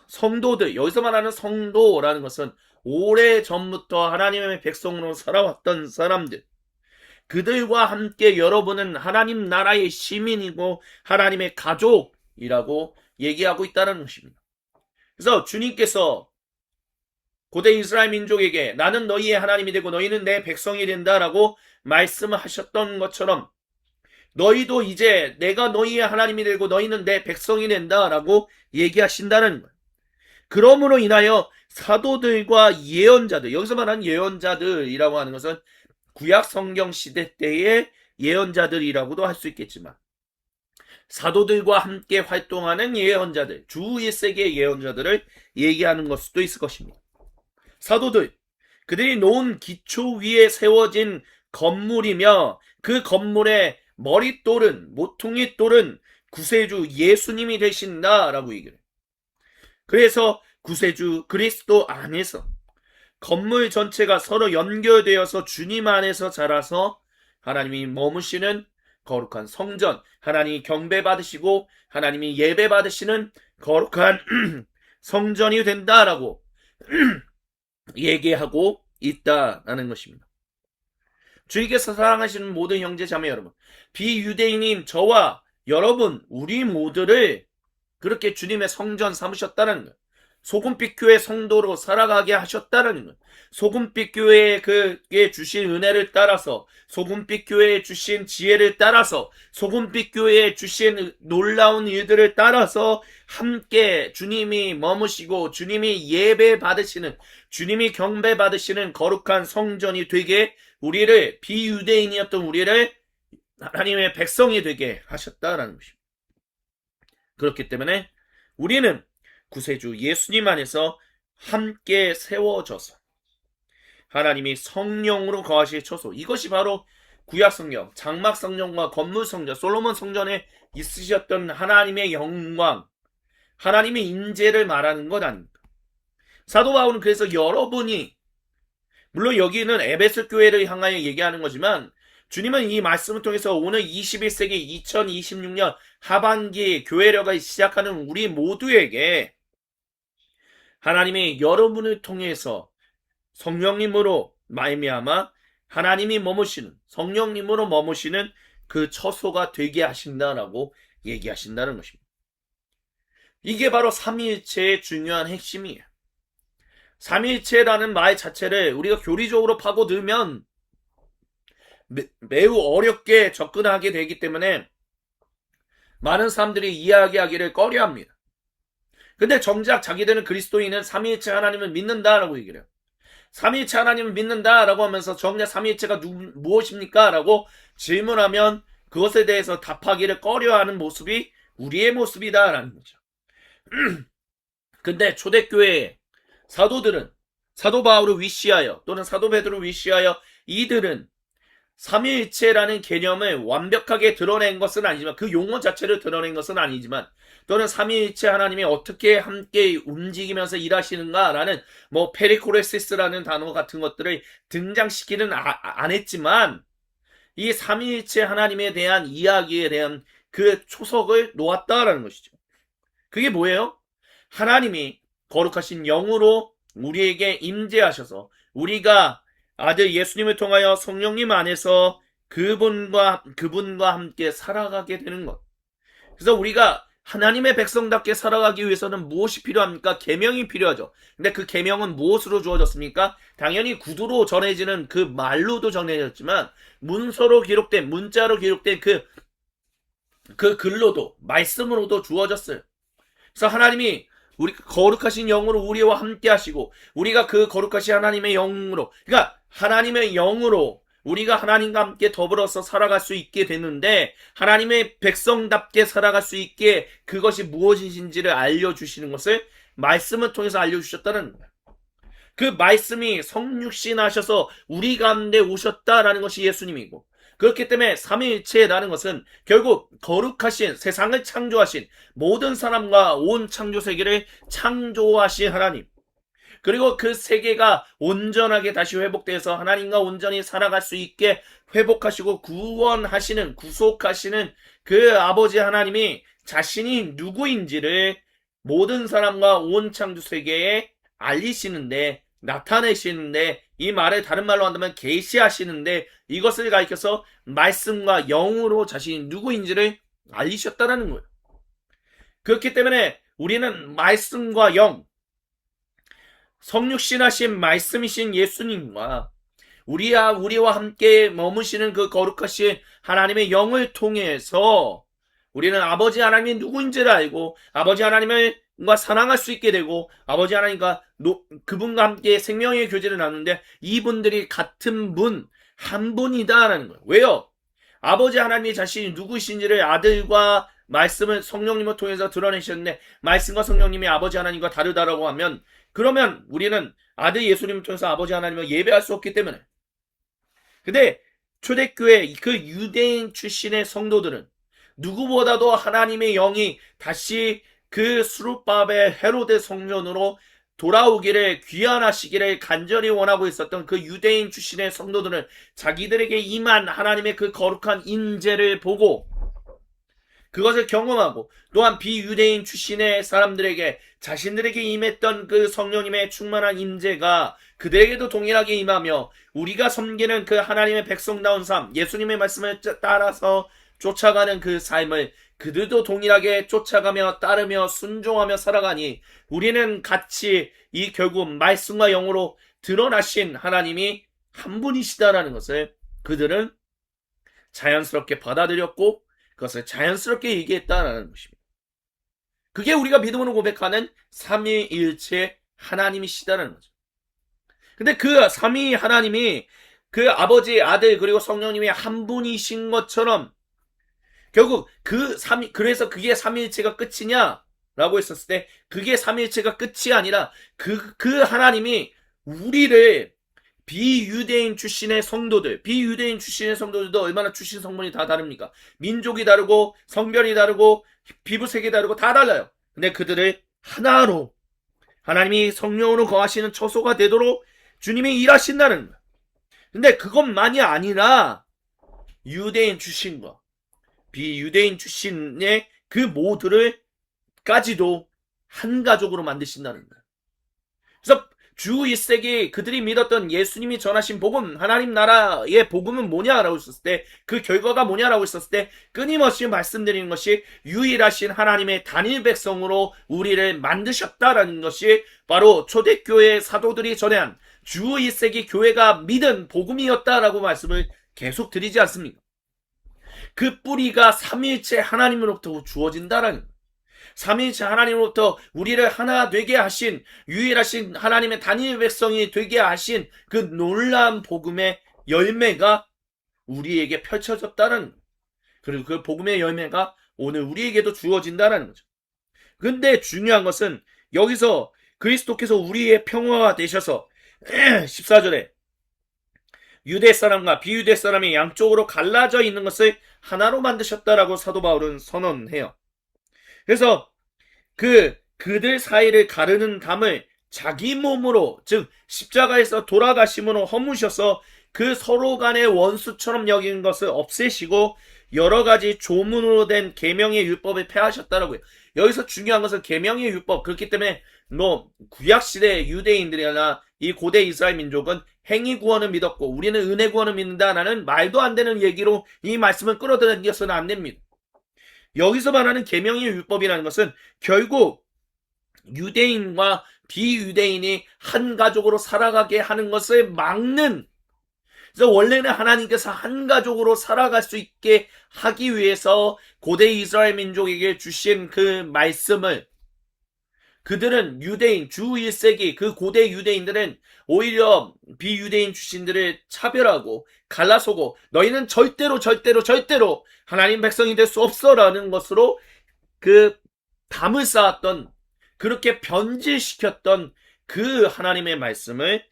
성도들 여기서 말하는 성도라는 것은 오래전부터 하나님의 백성으로 살아왔던 사람들 그들과 함께 여러분은 하나님 나라의 시민이고 하나님의 가족이라고 얘기하고 있다는 것입니다. 그래서 주님께서 고대 이스라엘 민족에게 나는 너희의 하나님이 되고 너희는 내 백성이 된다라고 말씀을 하셨던 것처럼 너희도 이제 내가 너희의 하나님이 되고 너희는 내 백성이 된다라고 얘기하신다는 거예요. 그러므로 인하여 사도들과 예언자들 여기서 말하는 예언자들이라고 하는 것은 구약 성경 시대 때의 예언자들이라고도 할 수 있겠지만 사도들과 함께 활동하는 예언자들 주 1세기의 예언자들을 얘기하는 것 수도 있을 것입니다. 사도들 그들이 놓은 기초 위에 세워진 건물이며 그 건물의 머릿돌은, 모퉁이 돌은 구세주 예수님이 되신다라고 얘기를 해요. 그래서 구세주 그리스도 안에서 건물 전체가 서로 연결되어서 주님 안에서 자라서 하나님이 머무시는 거룩한 성전, 하나님이 경배받으시고 하나님이 예배받으시는 거룩한 성전이 된다라고 얘기하고 있다라는 것입니다. 주님께서 사랑하시는 모든 형제 자매 여러분, 비유대인인 저와 여러분, 우리 모두를 그렇게 주님의 성전 삼으셨다는 거예요. 소금빛 교회 성도로 살아가게 하셨다는 거예요. 소금빛 교회에 그에 주신 은혜를 따라서, 소금빛 교회에 주신 지혜를 따라서, 소금빛 교회에 주신 놀라운 일들을 따라서 함께 주님이 머무시고 주님이 예배 받으시는, 주님이 경배 받으시는 거룩한 성전이 되게 우리를, 비유대인이었던 우리를 하나님의 백성이 되게 하셨다라는 것입니다. 그렇기 때문에 우리는 구세주 예수님 안에서 함께 세워져서 하나님이 성령으로 거하실 처소, 이것이 바로 구약성경, 장막성전과 건물성전, 솔로몬 성전에 있으셨던 하나님의 영광, 하나님의 인재를 말하는 것 아닙니까? 사도 바울은 그래서 여러분이, 물론 여기는 에베소 교회를 향하여 얘기하는 거지만 주님은 이 말씀을 통해서 오늘 21세기 2026년 하반기 교회력을 시작하는 우리 모두에게 하나님이 여러분을 통해서 성령님으로 말미암아 하나님이 머무시는, 성령님으로 머무시는 그 처소가 되게 하신다라고 얘기하신다는 것입니다. 이게 바로 삼위일체의 중요한 핵심이에요. 삼위일체라는 말 자체를 우리가 교리적으로 파고들면 매우 어렵게 접근하게 되기 때문에 많은 사람들이 이야기하기를 꺼려합니다. 근데 정작 자기들은 그리스도인은 삼위일체 하나님을 믿는다라고 얘기를 해요. 삼위일체 하나님을 믿는다라고 하면서 정작 삼위일체가 무엇입니까? 라고 질문하면 그것에 대해서 답하기를 꺼려하는 모습이 우리의 모습이다라는 거죠. 근데 초대교회의 사도들은, 사도 바울을 위시하여 또는 사도 베드로를 위시하여 이들은 삼위일체라는 개념을 완벽하게 드러낸 것은 아니지만, 그 용어 자체를 드러낸 것은 아니지만, 또는 삼위일체 하나님이 어떻게 함께 움직이면서 일하시는가라는 페리코레시스라는 단어 같은 것들을 등장시키는 안 했지만, 이 삼위일체 하나님에 대한 이야기에 대한 그 초석을 놓았다라는 것이죠. 그게 뭐예요? 하나님이 거룩하신 영으로 우리에게 임재하셔서 우리가 아들 예수님을 통하여 성령님 안에서 그분과 함께 살아가게 되는 것. 그래서 우리가 하나님의 백성답게 살아가기 위해서는 무엇이 필요합니까? 계명이 필요하죠. 근데 그 계명은 무엇으로 주어졌습니까? 당연히 구두로 전해지는 그 말로도 전해졌지만 문서로 기록된, 문자로 기록된 그 글로도, 말씀으로도 주어졌어요. 그래서 하나님이 우리 거룩하신 영으로 우리와 함께 하시고, 우리가 그 거룩하신 하나님의 영으로, 그러니까 하나님의 영으로 우리가 하나님과 함께 더불어서 살아갈 수 있게 되는데, 하나님의 백성답게 살아갈 수 있게 그것이 무엇인지를 알려주시는 것을 말씀을 통해서 알려주셨다는 거예요. 그 말씀이 성육신 하셔서 우리 가운데 오셨다라는 것이 예수님이고, 그렇기 때문에 삼위일체라는 것은 결국 거룩하신, 세상을 창조하신, 모든 사람과 온 창조 세계를 창조하신 하나님, 그리고 그 세계가 온전하게 다시 회복돼서 하나님과 온전히 살아갈 수 있게 회복하시고 구원하시는, 구속하시는 그 아버지 하나님이 자신이 누구인지를 모든 사람과 온 창조 세계에 알리시는데, 나타내시는데, 이 말을 다른 말로 한다면 계시하시는데, 이것을 가리켜서 말씀과 영으로 자신이 누구인지를 알리셨다는 거예요. 그렇기 때문에 우리는 말씀과 영, 성육신하신 말씀이신 예수님과 우리와 함께 머무시는 그 거룩하신 하나님의 영을 통해서 우리는 아버지 하나님이 누구인지를 알고 아버지 하나님을 사랑할 수 있게 되고, 아버지 하나님과 그분과 함께 생명의 교제를 나누는데 이분들이 같은 분, 한 분이다라는 거예요. 왜요? 아버지 하나님이 자신이 누구신지를 아들과 말씀을 성령님을 통해서 드러내셨는데, 말씀과 성령님이 아버지 하나님과 다르다라고 하면 그러면 우리는 아들 예수님을 통해서 아버지 하나님을 예배할 수 없기 때문에. 근데 초대교회 그 유대인 출신의 성도들은 누구보다도 하나님의 영이 다시 그 수르바벨 헤로데 성전으로 돌아오기를 귀환하시기를 간절히 원하고 있었던 그 유대인 출신의 성도들은 자기들에게 임한 하나님의 그 거룩한 임재를 보고 그것을 경험하고 또한 비유대인 출신의 사람들에게 자신들에게 임했던 그 성령님의 충만한 임재가 그들에게도 동일하게 임하며 우리가 섬기는 그 하나님의 백성다운 삶, 예수님의 말씀을 따라서 쫓아가는 그 삶을 그들도 동일하게 쫓아가며 따르며 순종하며 살아가니 우리는 같이 이 결국 말씀과 영으로 드러나신 하나님이 한 분이시다라는 것을 그들은 자연스럽게 받아들였고 그것을 자연스럽게 얘기했다라는 것입니다. 그게 우리가 믿음으로 고백하는 삼위일체 하나님이시다라는 거죠. 근데 그 삼위 하나님이 그 아버지, 아들 그리고 성령님이 한 분이신 것처럼 결국 그래서 그게 삼위일체가 끝이냐라고 했었을 때 그게 삼위일체가 끝이 아니라 그 하나님이 우리를 비유대인 출신의 성도들도 얼마나 출신 성분이 다 다릅니까? 민족이 다르고 성별이 다르고 피부색이 다르고 다 달라요. 근데 그들을 하나로 하나님이 성령으로 거하시는 처소가 되도록 주님이 일하신다는 거예요. 근데 그것만이 아니라 유대인 출신과 비유대인 출신의 그 모두를 까지도 한 가족으로 만드신다는 거예요. 그래서 주 1세기 그들이 믿었던 예수님이 전하신 복음, 하나님 나라의 복음은 뭐냐라고 했었을 때 그 결과가 뭐냐라고 했었을 때 끊임없이 말씀드리는 것이 유일하신 하나님의 단일 백성으로 우리를 만드셨다라는 것이 바로 초대교회 사도들이 전한 주 1세기 교회가 믿은 복음이었다라고 말씀을 계속 드리지 않습니까? 그 뿌리가 삼위일체 하나님으로부터 주어진다라는 거예요. 삼위일체 하나님으로부터 우리를 하나 되게 하신 유일하신 하나님의 단일 백성이 되게 하신 그 놀라운 복음의 열매가 우리에게 펼쳐졌다는 거예요. 그리고 그 복음의 열매가 오늘 우리에게도 주어진다는 거죠. 근데 중요한 것은 여기서 그리스도께서 우리의 평화가 되셔서 14절에 유대 사람과 비유대 사람이 양쪽으로 갈라져 있는 것을 하나로 만드셨다라고 사도 바울은 선언해요. 그래서 그들 사이를 가르는 담을 자기 몸으로, 즉 십자가에서 돌아가심으로 허무셔서 그 서로 간의 원수처럼 여기는 것을 없애시고 여러 가지 조문으로 된 계명의 율법을 폐하셨다라고요. 여기서 중요한 것은 계명의 율법. 그렇기 때문에 구약 시대 유대인들이나 이 고대 이스라엘 민족은 행위 구원을 믿었고 우리는 은혜 구원을 믿는다라는 말도 안 되는 얘기로 이 말씀을 끌어들여서는 안 됩니다. 여기서 말하는 계명의 율법이라는 것은 결국 유대인과 비유대인이 한 가족으로 살아가게 하는 것을 막는, 그래서 원래는 하나님께서 한 가족으로 살아갈 수 있게 하기 위해서 고대 이스라엘 민족에게 주신 그 말씀을 그들은 유대인, 주 1세기 그 고대 유대인들은 오히려 비유대인 출신들을 차별하고 갈라서고 너희는 절대로 하나님 백성이 될 수 없어라는 것으로 그 담을 쌓았던, 그렇게 변질시켰던 그 하나님의 말씀을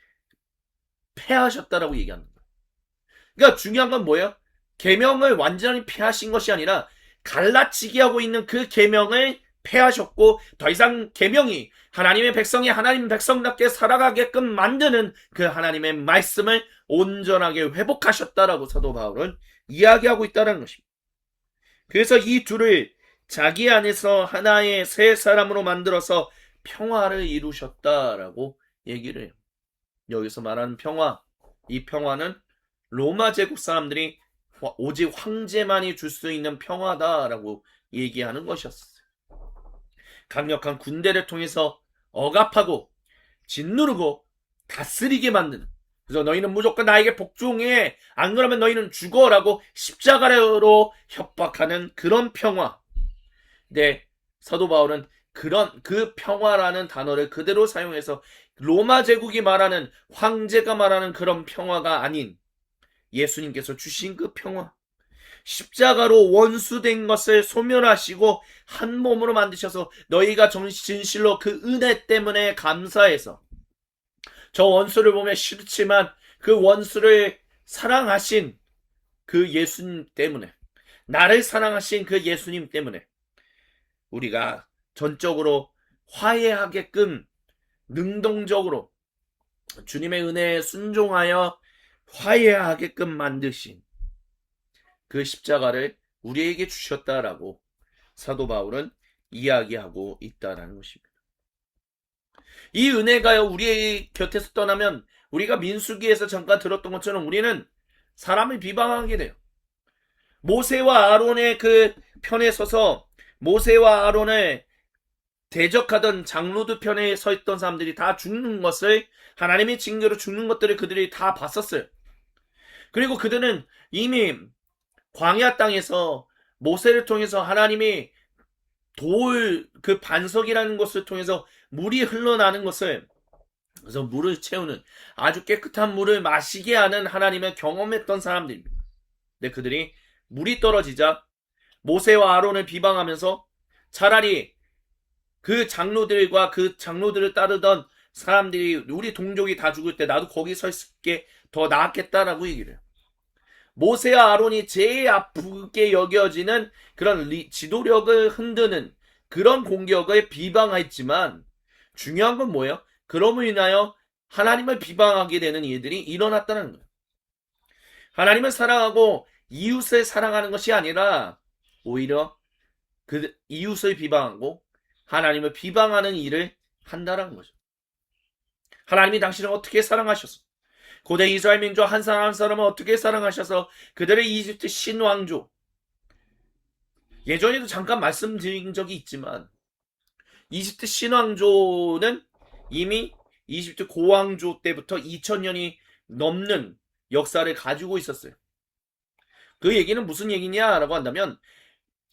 폐하셨다라고 얘기하는 거예요. 그러니까 중요한 건 뭐예요? 계명을 완전히 폐하신 것이 아니라 갈라치기 하고 있는 그 계명을 폐하셨고 더 이상 계명이 하나님의 백성이 하나님 백성답게 살아가게끔 만드는 그 하나님의 말씀을 온전하게 회복하셨다라고 사도 바울은 이야기하고 있다는 것입니다. 그래서 이 둘을 자기 안에서 하나의 새 사람으로 만들어서 평화를 이루셨다라고 얘기를 해요. 여기서 말하는 평화, 이 평화는 로마 제국 사람들이 오직 황제만이 줄 수 있는 평화다라고 얘기하는 것이었어요. 강력한 군대를 통해서 억압하고 짓누르고 다스리게 만드는, 그래서 너희는 무조건 나에게 복종해, 안 그러면 너희는 죽어라고 십자가로 협박하는 그런 평화. 네, 사도 바울은 그 평화라는 단어를 그대로 사용해서 로마 제국이 말하는, 황제가 말하는 그런 평화가 아닌 예수님께서 주신 그 평화, 십자가로 원수된 것을 소멸하시고 한 몸으로 만드셔서 너희가 진실로 그 은혜 때문에 감사해서 저 원수를 보면 싫지만 그 원수를 사랑하신 그 예수님 때문에, 나를 사랑하신 그 예수님 때문에 우리가 전적으로 화해하게끔 능동적으로 주님의 은혜에 순종하여 화해하게끔 만드신 그 십자가를 우리에게 주셨다라고 사도 바울은 이야기하고 있다라는 것입니다. 이 은혜가요, 우리의 곁에서 떠나면 우리가 민수기에서 잠깐 들었던 것처럼 우리는 사람을 비방하게 돼요. 모세와 아론의 그 편에 서서 모세와 아론을 대적하던 장로들 편에 서 있던 사람들이 다 죽는 것을, 하나님의 징계로 죽는 것들을 그들이 다 봤었어요. 그리고 그들은 이미 광야 땅에서 모세를 통해서 하나님이 그 반석이라는 것을 통해서 물이 흘러나는 것을, 그래서 물을 채우는 아주 깨끗한 물을 마시게 하는 하나님을 경험했던 사람들입니다. 근데 그들이 물이 떨어지자 모세와 아론을 비방하면서 차라리 그 장로들과 그 장로들을 따르던 사람들이 우리 동족이 다 죽을 때 나도 거기 서 있을게 더 나았겠다라고 얘기를 해요. 모세와 아론이 제일 아프게 여겨지는 그런 지도력을 흔드는 그런 공격을 비방했지만 중요한 건 뭐예요? 그럼으로 인하여 하나님을 비방하게 되는 일들이 일어났다는 거예요. 하나님을 사랑하고 이웃을 사랑하는 것이 아니라 오히려 그 이웃을 비방하고 하나님을 비방하는 일을 한다는 거죠. 하나님이 당신을 어떻게 사랑하셔서, 고대 이스라엘 민족 한 사람 한 사람을 어떻게 사랑하셔서 그들의 이집트 신왕조, 예전에도 잠깐 말씀드린 적이 있지만 이집트 신왕조는 이미 이집트 고왕조 때부터 2000년이 넘는 역사를 가지고 있었어요. 그 얘기는 무슨 얘기냐라고 한다면,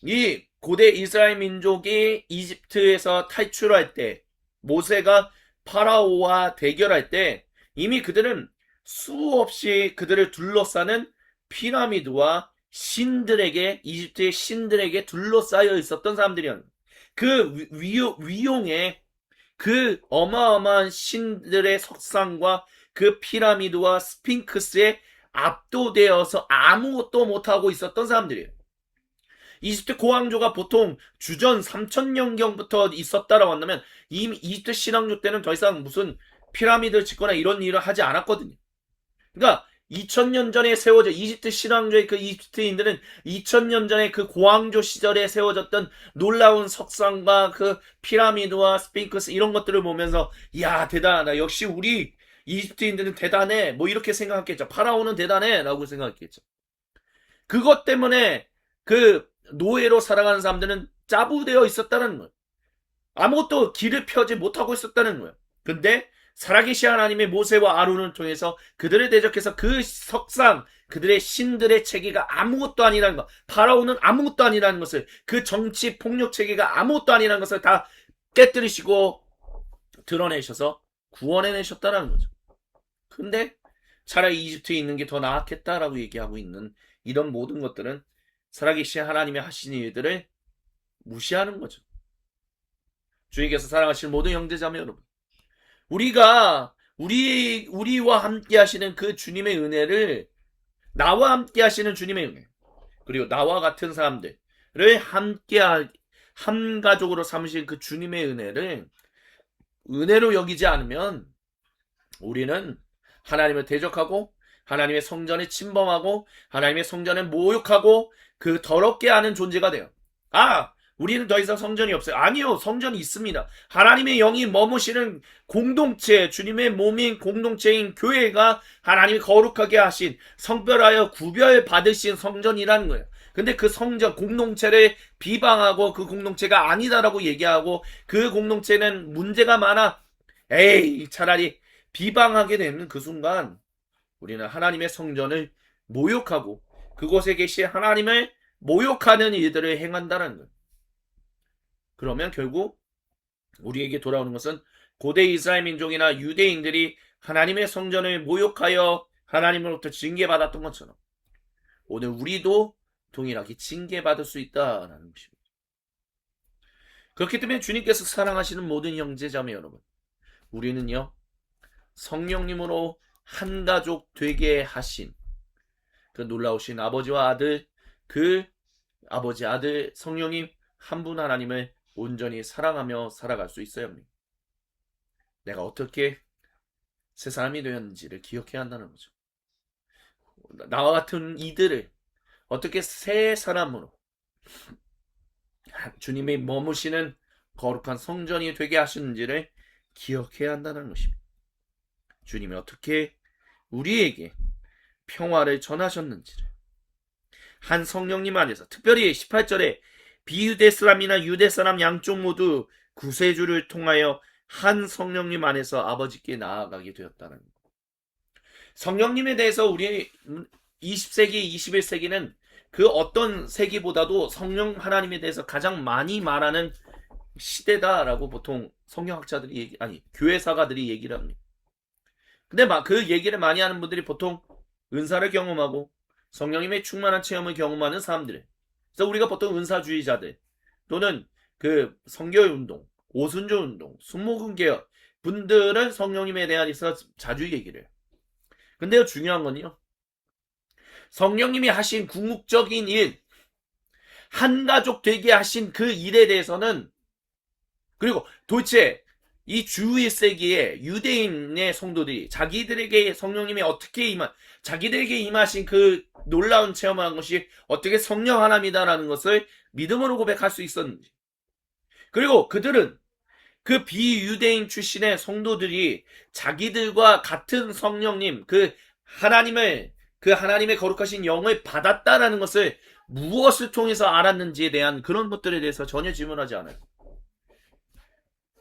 이 고대 이스라엘 민족이 이집트에서 탈출할 때, 모세가 파라오와 대결할 때 이미 그들은 수없이 그들을 둘러싸는 피라미드와 신들에게, 이집트의 신들에게 둘러싸여 있었던 사람들이었는데, 그 위용에 그 어마어마한 신들의 석상과 그 피라미드와 스핑크스에 압도되어서 아무것도 못하고 있었던 사람들이에요. 이집트 고왕조가 보통 주전 3000년경부터 있었다라고 한다면 이미 이집트 신왕조 때는 더 이상 무슨 피라미드를 짓거나 이런 일을 하지 않았거든요. 그러니까 2000년 전에 세워져, 이집트 신왕조의 그 이집트인들은 2000년 전에 그 고왕조 시절에 세워졌던 놀라운 석상과 그 피라미드와 스핑크스 이런 것들을 보면서 이야 대단하다, 역시 우리 이집트인들은 대단해, 뭐 이렇게 생각했겠죠. 파라오는 대단해 라고 생각했겠죠. 그것 때문에 그 노예로 살아가는 사람들은 짜부되어 있었다는 거예요. 아무것도 길을 펴지 못하고 있었다는 거예요. 근데 살아계신 하나님의 모세와 아론을 통해서 그들을 대적해서 그 석상, 그들의 신들의 체계가 아무것도 아니라는 것, 파라오는 아무것도 아니라는 것을, 그 정치 폭력 체계가 아무것도 아니라는 것을 다 깨뜨리시고 드러내셔서 구원해내셨다는 거죠. 근데 차라리 이집트에 있는 게 더 나았겠다라고 얘기하고 있는 이런 모든 것들은 살아계신 하나님의 하신 일들을 무시하는 거죠. 주님께서 사랑하시는 모든 형제자매 여러분, 우리와 함께 하시는 그 주님의 은혜를, 나와 함께 하시는 주님의 은혜, 그리고 나와 같은 사람들을 함께 한 가족으로 삼으신 그 주님의 은혜를 은혜로 여기지 않으면 우리는 하나님을 대적하고 하나님의 성전에 침범하고 하나님의 성전을 모욕하고 그 더럽게 하는 존재가 돼요. 우리는 더 이상 성전이 없어요. 아니요, 성전이 있습니다. 하나님의 영이 머무시는 공동체, 주님의 몸인 공동체인 교회가 하나님이 거룩하게 하신, 성별하여 구별받으신 성전이라는 거예요. 근데 그 성전, 공동체를 비방하고 그 공동체가 아니다라고 얘기하고 그 공동체는 문제가 많아, 차라리 비방하게 되는 그 순간 우리는 하나님의 성전을 모욕하고 그곳에 계신 하나님을 모욕하는 일들을 행한다는 거예요. 그러면 결국 우리에게 돌아오는 것은 고대 이스라엘 민족이나 유대인들이 하나님의 성전을 모욕하여 하나님으로부터 징계받았던 것처럼 오늘 우리도 동일하게 징계받을 수 있다라는 것입니다. 그렇기 때문에 주님께서 사랑하시는 모든 형제자매 여러분, 우리는요 성령님으로 한 가족 되게 하신 그 놀라우신 아버지와 아들, 그 아버지, 아들, 성령님 한 분 하나님을 온전히 사랑하며 살아갈 수 있어야 합니다. 내가 어떻게 새 사람이 되었는지를 기억해야 한다는 거죠. 나와 같은 이들을 어떻게 새 사람으로 주님이 머무시는 거룩한 성전이 되게 하시는지를 기억해야 한다는 것입니다. 주님이 어떻게 우리에게 평화를 전하셨는지를 한 성령님 안에서, 특별히 18절에 비유대 사람이나 유대 사람 양쪽 모두 구세주를 통하여 한 성령님 안에서 아버지께 나아가게 되었다는 것. 성령님에 대해서 우리 20세기, 21세기는 그 어떤 세기보다도 성령 하나님에 대해서 가장 많이 말하는 시대다라고 보통 성경학자들이 교회 사가들이 얘기를 합니다. 근데 그 얘기를 많이 하는 분들이 보통 은사를 경험하고 성령님의 충만한 체험을 경험하는 사람들. 그래서 우리가 보통 은사주의자들 또는 그 성교의 운동, 오순절 운동, 순목은 개혁 분들은 성령님에 대해서 자주 얘기를 해요. 근데요, 중요한 건요, 성령님이 하신 궁극적인 일, 한 가족 되게 하신 그 일에 대해서는, 그리고 도대체 이 주 1세기에 유대인의 성도들이 자기들에게 성령님이 어떻게 자기들에게 임하신 그 놀라운 체험을 한 것이 어떻게 성령 하나님이다라는 것을 믿음으로 고백할 수 있었는지, 그리고 그들은 그 비유대인 출신의 성도들이 자기들과 같은 성령님, 그 하나님의 거룩하신 영을 받았다라는 것을 무엇을 통해서 알았는지에 대한 그런 것들에 대해서 전혀 질문하지 않아요.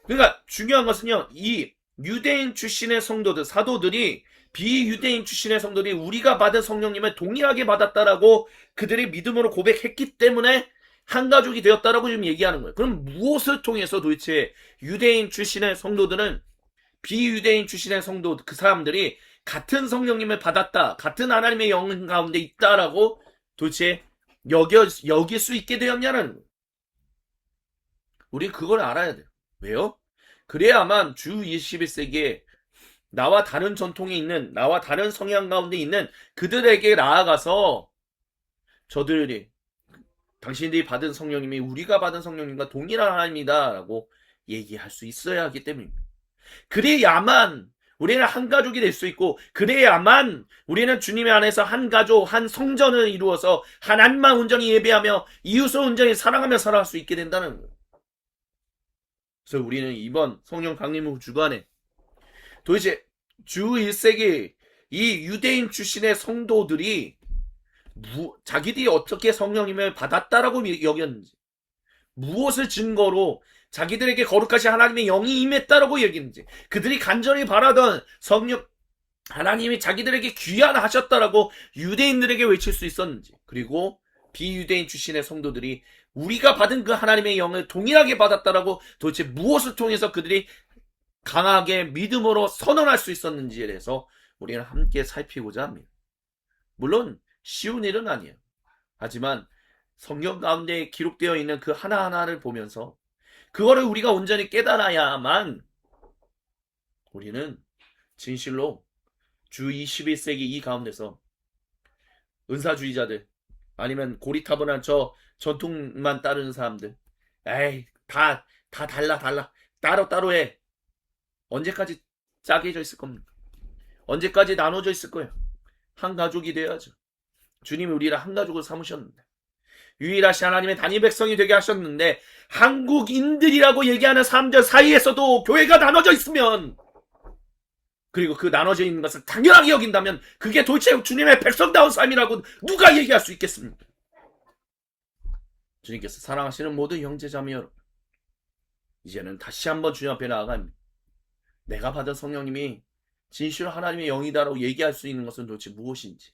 그러니까 중요한 것은요, 이 유대인 출신의 성도들, 사도들이 비유대인 출신의 성도들이 우리가 받은 성령님을 동일하게 받았다라고 그들이 믿음으로 고백했기 때문에 한 가족이 되었다라고 지금 얘기하는 거예요. 그럼 무엇을 통해서 도대체 유대인 출신의 성도들은 비유대인 출신의 성도, 그 사람들이 같은 성령님을 받았다, 같은 하나님의 영 가운데 있다라고 도대체 여길 수 있게 되었냐는 거예요. 우리 그걸 알아야 돼요. 왜요? 그래야만 주 21세기에 나와 다른 전통이 있는, 나와 다른 성향 가운데 있는 그들에게 나아가서 저들이 당신들이 받은 성령님이 우리가 받은 성령님과 동일한 하나님이다 라고 얘기할 수 있어야 하기 때문입니다. 그래야만 우리는 한 가족이 될 수 있고, 그래야만 우리는 주님의 안에서 한 가족, 한 성전을 이루어서 하나님만 온전히 예배하며 이웃을 온전히 사랑하며 살아갈 수 있게 된다는 거예요. 그래서 우리는 이번 성령 강림 주간에 도대체 주 1세기 이 유대인 출신의 성도들이 자기들이 어떻게 성령님을 받았다라고 여겼는지, 무엇을 증거로 자기들에게 거룩하신 하나님의 영이 임했다라고 여겼는지, 그들이 간절히 바라던 성령 하나님이 자기들에게 귀환하셨다라고 유대인들에게 외칠 수 있었는지, 그리고 비유대인 출신의 성도들이 우리가 받은 그 하나님의 영을 동일하게 받았다라고 도대체 무엇을 통해서 그들이 강하게 믿음으로 선언할 수 있었는지에 대해서 우리는 함께 살피고자 합니다. 물론 쉬운 일은 아니에요. 하지만 성경 가운데 기록되어 있는 그 하나하나를 보면서 그거를 우리가 온전히 깨달아야만 우리는 진실로 주 21세기 이 가운데서 은사주의자들, 아니면 고리타분한 저 전통만 따르는 사람들, 에이 다 달라 따로 해, 언제까지 짜게져 있을 겁니까? 언제까지 나눠져 있을 거예요? 한 가족이 되어야죠. 주님이 우리를 한 가족을 삼으셨는데, 유일하신 하나님의 단위 백성이 되게 하셨는데, 한국인들이라고 얘기하는 사람들 사이에서도 교회가 나눠져 있으면, 그리고 그 나눠져 있는 것을 당연하게 여긴다면 그게 도대체 주님의 백성다운 삶이라고 누가 얘기할 수 있겠습니까? 주님께서 사랑하시는 모든 형제자매 여러분, 이제는 다시 한번 주님 앞에 나아갑니다. 내가 받은 성령님이 진실 하나님의 영이다라고 얘기할 수 있는 것은 도대체 무엇인지,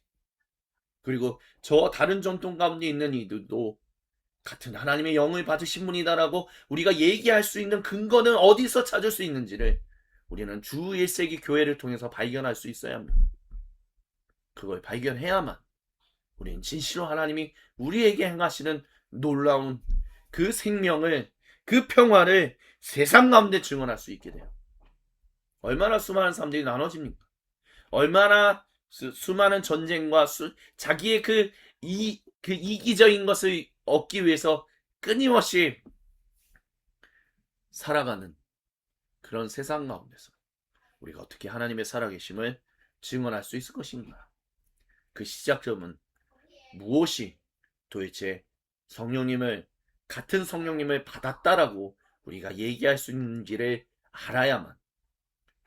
그리고 저 다른 전통 가운데 있는 이들도 같은 하나님의 영을 받으신 분이다라고 우리가 얘기할 수 있는 근거는 어디서 찾을 수 있는지를 우리는 주 1세기 교회를 통해서 발견할 수 있어야 합니다. 그걸 발견해야만 우리는 진실로 하나님이 우리에게 행하시는 놀라운 그 생명을, 그 평화를 세상 가운데 증언할 수 있게 돼요. 얼마나 수많은 사람들이 나눠집니까? 얼마나 수많은 전쟁과 자기의 그 이기적인 것을 얻기 위해서 끊임없이 살아가는 그런 세상 가운데서 우리가 어떻게 하나님의 살아계심을 증언할 수 있을 것인가? 그 시작점은 무엇이 도대체 같은 성령님을 받았다라고 우리가 얘기할 수 있는지를 알아야만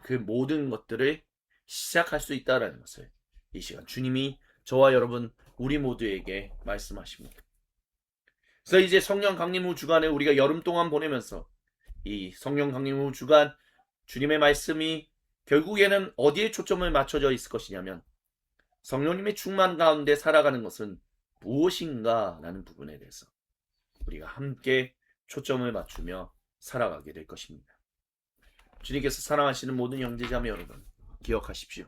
그 모든 것들을 시작할 수 있다는 것을 이 시간 주님이 저와 여러분 우리 모두에게 말씀하십니다. 그래서 이제 성령 강림 후 주간을 우리가 여름 동안 보내면서 이 성령 강림 후 주간 주님의 말씀이 결국에는 어디에 초점을 맞춰져 있을 것이냐면 성령님의 충만 가운데 살아가는 것은 무엇인가 라는 부분에 대해서 우리가 함께 초점을 맞추며 살아가게 될 것입니다. 주님께서 사랑하시는 모든 형제자매 여러분, 기억하십시오.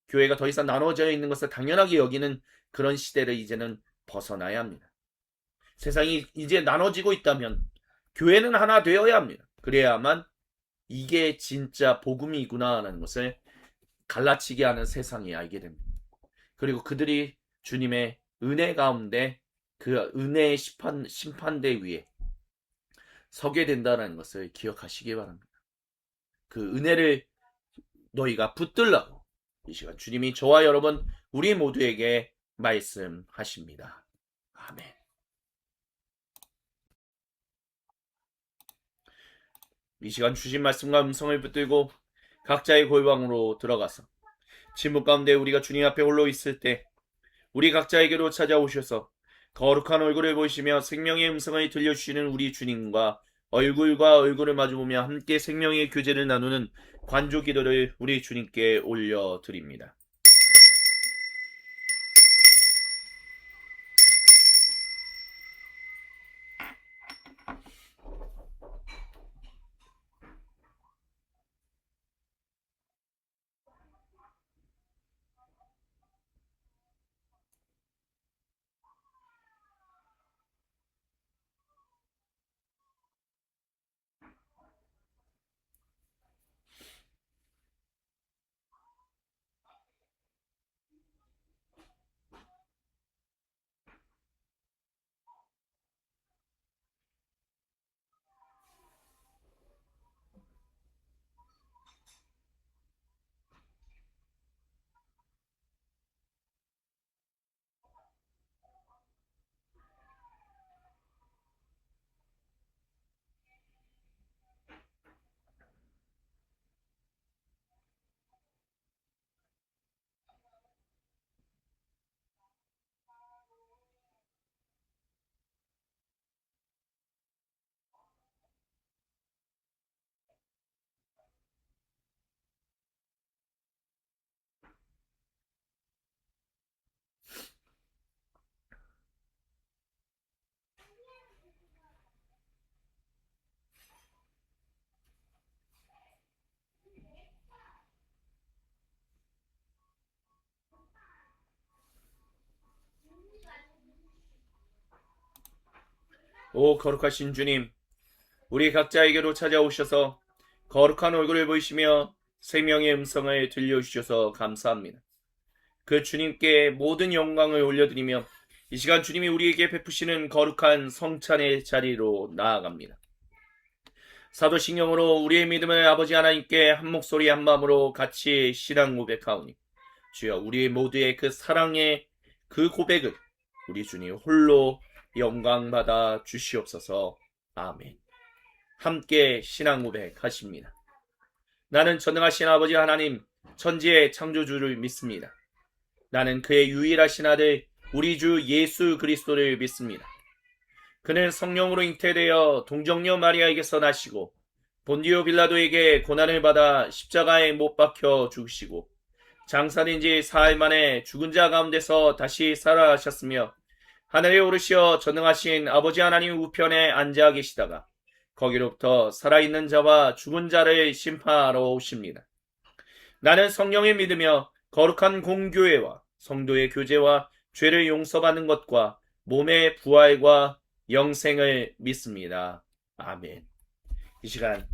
교회가 더 이상 나눠져 있는 것을 당연하게 여기는 그런 시대를 이제는 벗어나야 합니다. 세상이 이제 나눠지고 있다면 교회는 하나 되어야 합니다. 그래야만 이게 진짜 복음이구나라는 것을 갈라치게 하는 세상이 알게 됩니다. 그리고 그들이 주님의 은혜 가운데 그 은혜의 심판대 위에 서게 된다는 것을 기억하시기 바랍니다. 그 은혜를 너희가 붙들라고 이 시간 주님이 저와 여러분 우리 모두에게 말씀하십니다. 아멘. 이 시간 주신 말씀과 음성을 붙들고 각자의 골방으로 들어가서 침묵 가운데 우리가 주님 앞에 홀로 있을 때 우리 각자에게로 찾아오셔서 거룩한 얼굴을 보시며 생명의 음성을 들려주시는 우리 주님과 얼굴과 얼굴을 마주보며 함께 생명의 교제를 나누는 관조 기도를 우리 주님께 올려드립니다. 오 거룩하신 주님, 우리 각자에게로 찾아오셔서 거룩한 얼굴을 보이시며 생명의 음성을 들려주셔서 감사합니다. 그 주님께 모든 영광을 올려드리며 이 시간 주님이 우리에게 베푸시는 거룩한 성찬의 자리로 나아갑니다. 사도신경으로 우리의 믿음을 아버지 하나님께 한 목소리 한 마음으로 같이 신앙 고백하오니 주여 우리 모두의 그 사랑의 그 고백을 우리 주님 홀로 영광받아 주시옵소서. 아멘. 함께 신앙 고백하십니다. 나는 전능하신 아버지 하나님 천지의 창조주를 믿습니다. 나는 그의 유일하신 아들 우리 주 예수 그리스도를 믿습니다. 그는 성령으로 잉태되어 동정녀 마리아에게서 나시고 본디오 빌라도에게 고난을 받아 십자가에 못 박혀 죽으시고 장사된 지 사흘 만에 죽은 자 가운데서 다시 살아나셨으며 하늘에 오르시어 전능하신 아버지 하나님 우편에 앉아 계시다가 거기로부터 살아있는 자와 죽은 자를 심판하러 오십니다. 나는 성령을 믿으며 거룩한 공교회와 성도의 교제와 죄를 용서받는 것과 몸의 부활과 영생을 믿습니다. 아멘. 이 시간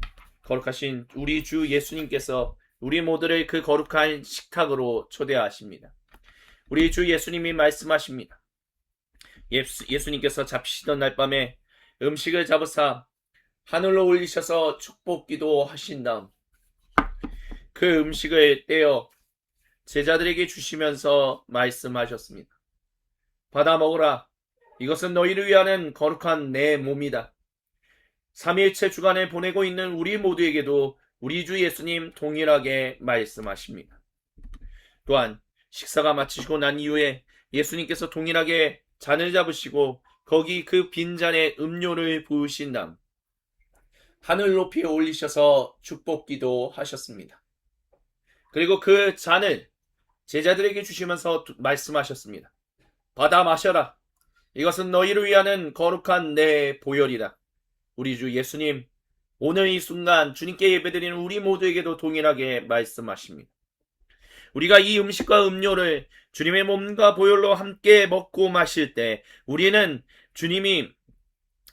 거룩하신 우리 주 예수님께서 우리 모두를 그 거룩한 식탁으로 초대하십니다. 우리 주 예수님이 말씀하십니다. 예수님께서 잡히시던 날 밤에 음식을 잡으사 하늘로 올리셔서 축복기도 하신 다음 그 음식을 떼어 제자들에게 주시면서 말씀하셨습니다. 받아 먹으라. 이것은 너희를 위하는 거룩한 내 몸이다. 삼위일체 주간을 보내고 있는 우리 모두에게도 우리 주 예수님 동일하게 말씀하십니다. 또한 식사가 마치시고 난 이후에 예수님께서 동일하게 잔을 잡으시고 거기 그 빈잔에 음료를 부으신 다음 하늘 높이 올리셔서 축복기도 하셨습니다. 그리고 그 잔을 제자들에게 주시면서 말씀하셨습니다. 받아 마셔라. 이것은 너희를 위하는 거룩한 내 보혈이다. 우리 주 예수님, 오늘 이 순간 주님께 예배드리는 우리 모두에게도 동일하게 말씀하십니다. 우리가 이 음식과 음료를 주님의 몸과 보혈로 함께 먹고 마실 때 우리는 주님이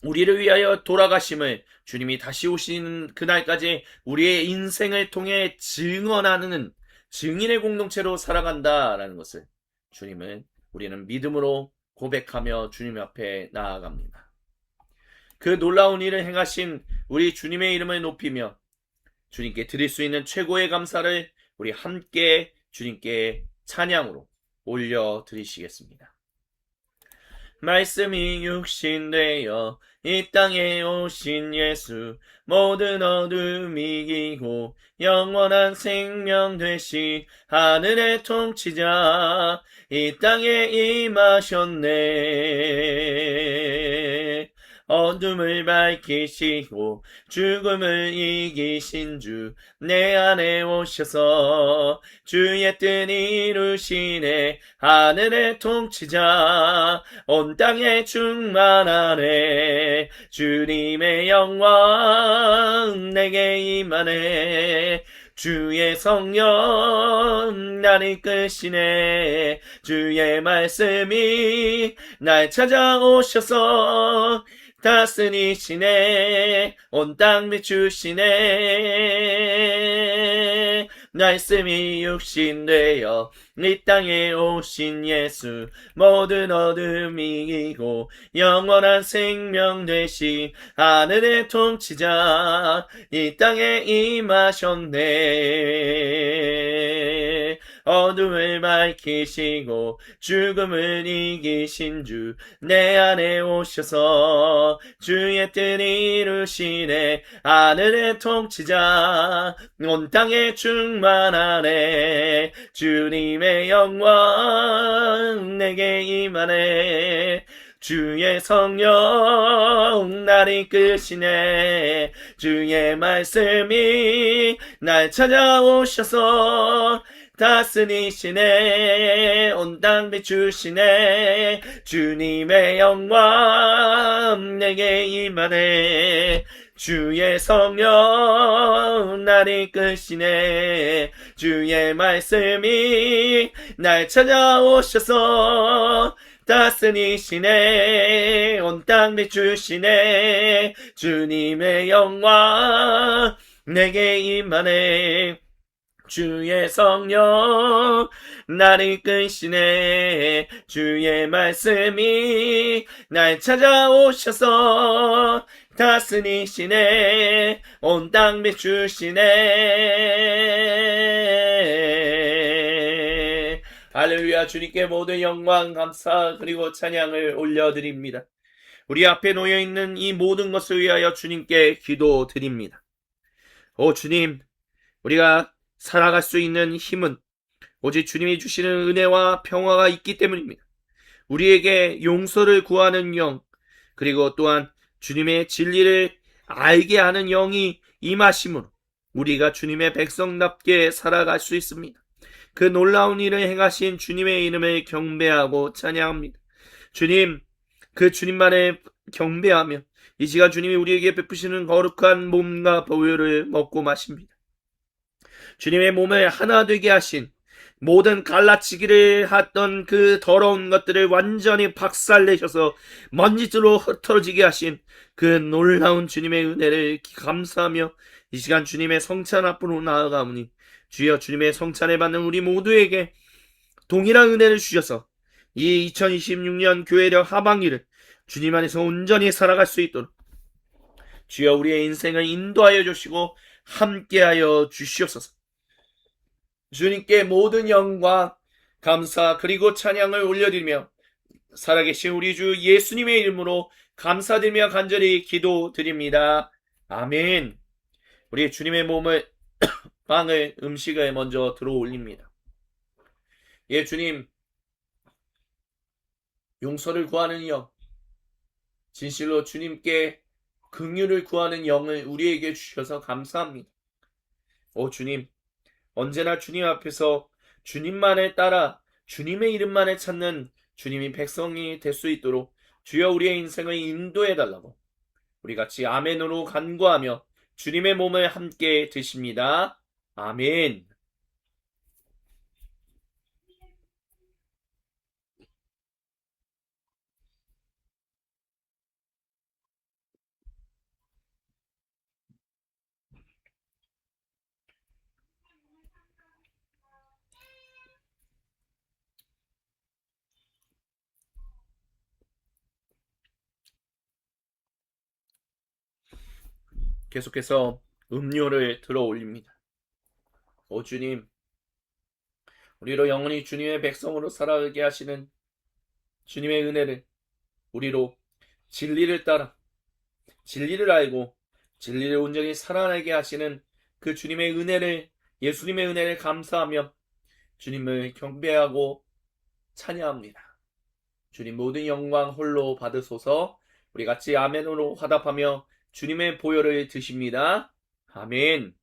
우리를 위하여 돌아가심을, 주님이 다시 오시는 그날까지 우리의 인생을 통해 증언하는 증인의 공동체로 살아간다라는 것을 우리는 믿음으로 고백하며 주님 앞에 나아갑니다. 그 놀라운 일을 행하신 우리 주님의 이름을 높이며 주님께 드릴 수 있는 최고의 감사를 우리 함께 주님께 찬양으로 올려드리시겠습니다. 말씀이 육신되어 이 땅에 오신 예수, 모든 어둠 이기고 영원한 생명 되시 하늘의 통치자, 이 땅에 임하셨네. 어둠을 밝히시고 죽음을 이기신 주, 내 안에 오셔서 주의 뜻 이루시네. 하늘의 통치자, 온 땅에 충만하네. 주님의 영광 내게 임하네. 주의 성령 나를 이끄시네. 주의 말씀이 날 찾아오셔서 다스리시네. 온 땅 비추시네. 말씀이 육신되어 이 땅에 오신 예수, 모든 어둠 이기고 영원한 생명 되시 하늘의 통치자, 이 땅에 임하셨네. 어둠을 밝히시고 죽음을 이기신 주, 내 안에 오셔서 주의 뜻 이루시네. 하늘의 통치자, 온 땅에 충만하네. 주님의 영광 내게 임하네. 주의 성령 나를 이끄시네. 주의 말씀이 날 찾아오셔서 다스리시네. 온 땅 비추시네. 주님의 영광 내게 임하네. 주의 성령 나를 이끄시네. 주의 말씀이 날 찾아오셔서 다스리시네. 온 땅 비추시네. 주님의 영광 내게 임하네. 주의 성령 나를 이끄시네. 주의 말씀이 날 찾아오셔서 다스리시네. 온 땅 비추시네. 할렐루야. 주님께 모든 영광, 감사 그리고 찬양을 올려드립니다. 우리 앞에 놓여있는 이 모든 것을 위하여 주님께 기도드립니다. 오 주님, 우리가 살아갈 수 있는 힘은 오직 주님이 주시는 은혜와 평화가 있기 때문입니다. 우리에게 용서를 구하는 영, 그리고 또한 주님의 진리를 알게 하는 영이 임하심으로 우리가 주님의 백성답게 살아갈 수 있습니다. 그 놀라운 일을 행하신 주님의 이름을 경배하고 찬양합니다. 주님, 그 주님만을 경배하며 이 시간 주님이 우리에게 베푸시는 거룩한 몸과 보혈을 먹고 마십니다. 주님의 몸을 하나 되게 하신 모든 갈라치기를 했던 그 더러운 것들을 완전히 박살내셔서 먼지로 흩어지게 하신 그 놀라운 주님의 은혜를 감사하며 이 시간 주님의 성찬 앞으로 나아가오니 주여 주님의 성찬을 받는 우리 모두에게 동일한 은혜를 주셔서 이 2026년 교회력 하반기를 주님 안에서 온전히 살아갈 수 있도록 주여 우리의 인생을 인도하여 주시고 함께하여 주시옵소서. 주님께 모든 영광, 감사 그리고 찬양을 올려드리며 살아계신 우리 주 예수님의 이름으로 감사드리며 간절히 기도드립니다. 아멘. 우리 주님의 몸을 빵을 음식을 먼저 들어 올립니다. 예, 주님, 용서를 구하는 영, 진실로 주님께 긍휼을 구하는 영을 우리에게 주셔서 감사합니다. 오 주님, 언제나 주님 앞에서 주님만을 따라 주님의 이름만을 찾는 주님이 백성이 될 수 있도록 주여 우리의 인생을 인도해달라고 우리 같이 아멘으로 간구하며 주님의 몸을 함께 드십니다. 아멘. 계속해서 음료를 들어 올립니다. 오 주님, 우리로 영원히 주님의 백성으로 살아가게 하시는 주님의 은혜를 우리로 진리를 따라 진리를 알고 진리를 온전히 살아내게 하시는 그 주님의 은혜를 예수님의 은혜를 감사하며 주님을 경배하고 찬양합니다. 주님 모든 영광 홀로 받으소서. 우리 같이 아멘으로 화답하며 주님의 보혈을 드십니다. 아멘.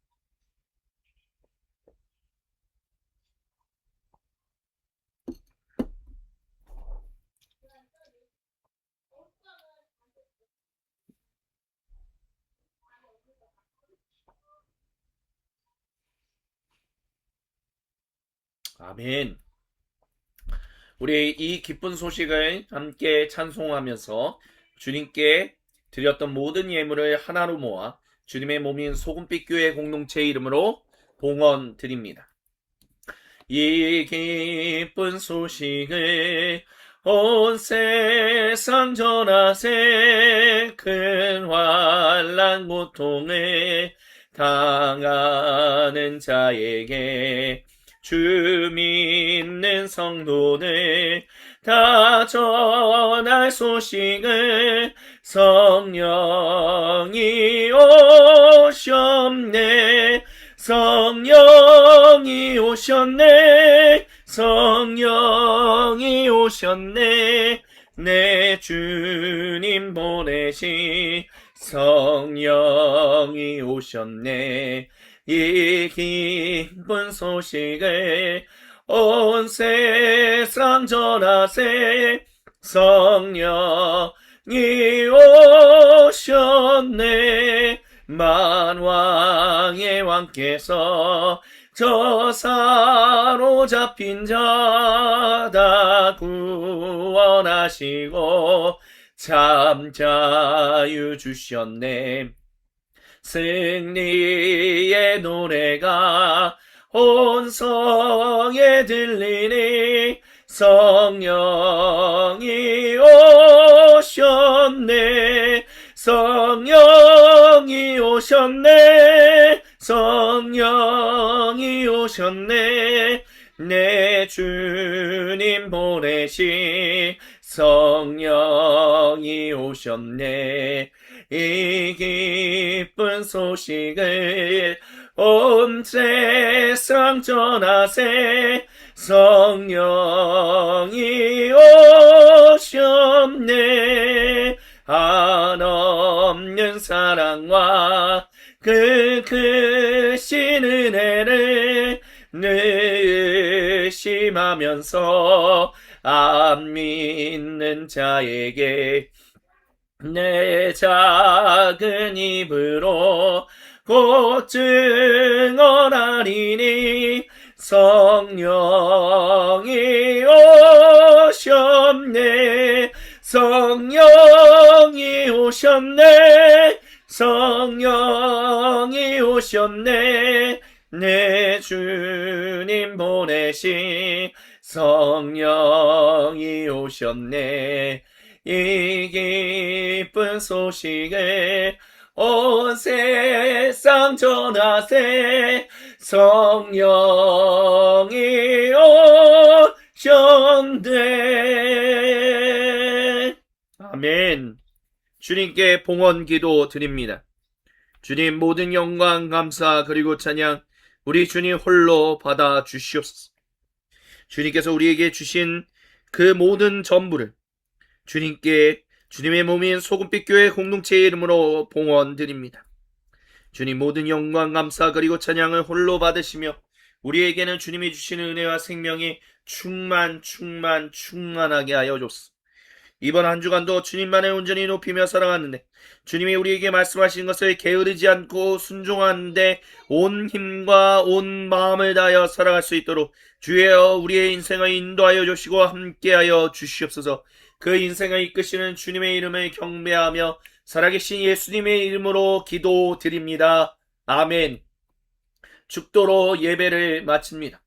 아멘. 우리 이 기쁜 소식을 함께 찬송하면서 주님께 드렸던 모든 예물을 하나로 모아 주님의 몸인 소금빛 교회 공동체 이름으로 봉헌 드립니다. 이 기쁜 소식을 온 세상 전하세. 큰 환난 고통을 당하는 자에게 주 믿는 성도들 다 전할 소식을 성령이 오셨네. 성령이 오셨네. 성령이 오셨네. 내 주님 보내신 성령이 오셨네. 이 기쁜 소식을 온 세상 전하세. 성령이 오셨네. 만왕의 왕께서 저 사로잡힌 자 다 구원하시고 참 자유 주셨네. 승리의 노래가 온 성에 들리니 성령이 오셨네. 성령이 오셨네. 성령이 오셨네. 내 주님 보내신 성령이 오셨네. 이 기쁜 소식을 온 세상 전하세. 성령이 오셨네. 한없는 사랑과 그 크신 은혜를 늘 의심하면서 안 믿는 자에게 내 작은 입으로 곧 증언하리니 성령이 오셨네. 성령이 오셨네. 성령이 오셨네. 내 주님 보내신 성령이 오셨네. 이 기쁜 소식을 온 세상 전하세. 성령이 오셨네. 아멘. 주님께 봉헌 기도 드립니다. 주님, 모든 영광, 감사, 그리고 찬양 우리 주님 홀로 받아 주시옵소서. 주님께서 우리에게 주신 그 모든 전부를 주님께 주님의 몸인 소금빛 교회 공동체의 이름으로 봉헌 드립니다. 주님, 모든 영광, 감사, 그리고 찬양을 홀로 받으시며 우리에게는 주님이 주시는 은혜와 생명이 충만하게 하여 줬소. 이번 한 주간도 주님만을 온전히 높이며 살아갔는데 주님이 우리에게 말씀하신 것을 게으르지 않고 순종하는데 온 힘과 온 마음을 다하여 살아갈 수 있도록 주여 우리의 인생을 인도하여 주시고 함께하여 주시옵소서. 그 인생을 이끄시는 주님의 이름을 경배하며 살아계신 예수님의 이름으로 기도드립니다. 아멘. 축도로 예배를 마칩니다.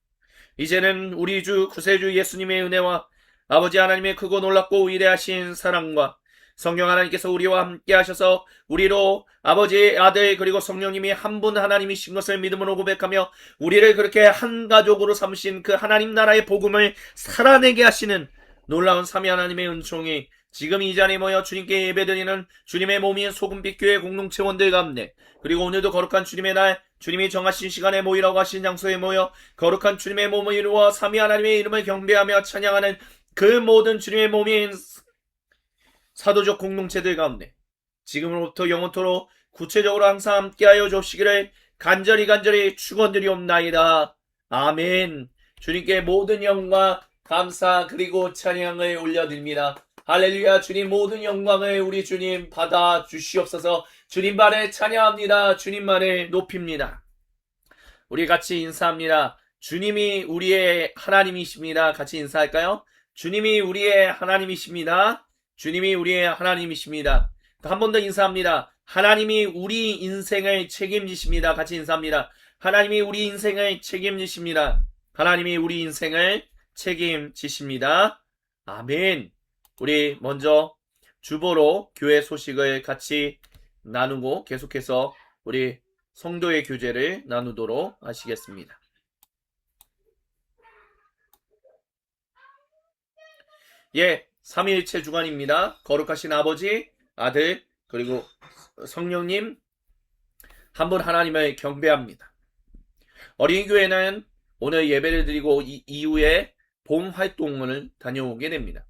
이제는 우리 주 구세주 예수님의 은혜와 아버지 하나님의 크고 놀랍고 위대하신 사랑과 성령 하나님께서 우리와 함께 하셔서 우리로 아버지, 아들, 그리고 성령님이 한 분 하나님이신 것을 믿음으로 고백하며 우리를 그렇게 한 가족으로 삼으신 그 하나님 나라의 복음을 살아내게 하시는 놀라운 삼위 하나님의 은총이 지금 이 자리에 모여 주님께 예배드리는 주님의 몸인 소금빛 교회 공동체원들 가운데, 그리고 오늘도 거룩한 주님의 날, 주님이 정하신 시간에 모이라고 하신 장소에 모여 거룩한 주님의 몸을 이루어 삼위 하나님의 이름을 경배하며 찬양하는 그 모든 주님의 몸인 사도적 공동체들 가운데 지금으로부터 영원토록 구체적으로 항상 함께하여 주시기를 간절히 축원드리옵나이다. 아멘. 주님께 모든 영광, 감사, 그리고 찬양을 올려드립니다. 할렐루야. 주님, 모든 영광을 우리 주님 받아 주시옵소서. 주님만을 찬양합니다. 주님만을 높입니다. 우리 같이 인사합니다. 주님이 우리의 하나님이십니다. 같이 인사할까요? 주님이 우리의 하나님이십니다. 주님이 우리의 하나님이십니다. 한 번 더 인사합니다. 하나님이 우리 인생을 책임지십니다. 같이 인사합니다. 하나님이 우리 인생을 책임지십니다. 하나님이 우리 인생을 책임지십니다. 아멘. 우리 먼저 주보로 교회 소식을 같이 나누고 계속해서 우리 성도의 교제를 나누도록 하시겠습니다. 예, 삼위일체 주간입니다. 거룩하신 아버지, 아들, 그리고 성령님 한 분 하나님을 경배합니다. 어린이교회는 오늘 예배를 드리고 이후에 봄 활동을 다녀오게 됩니다.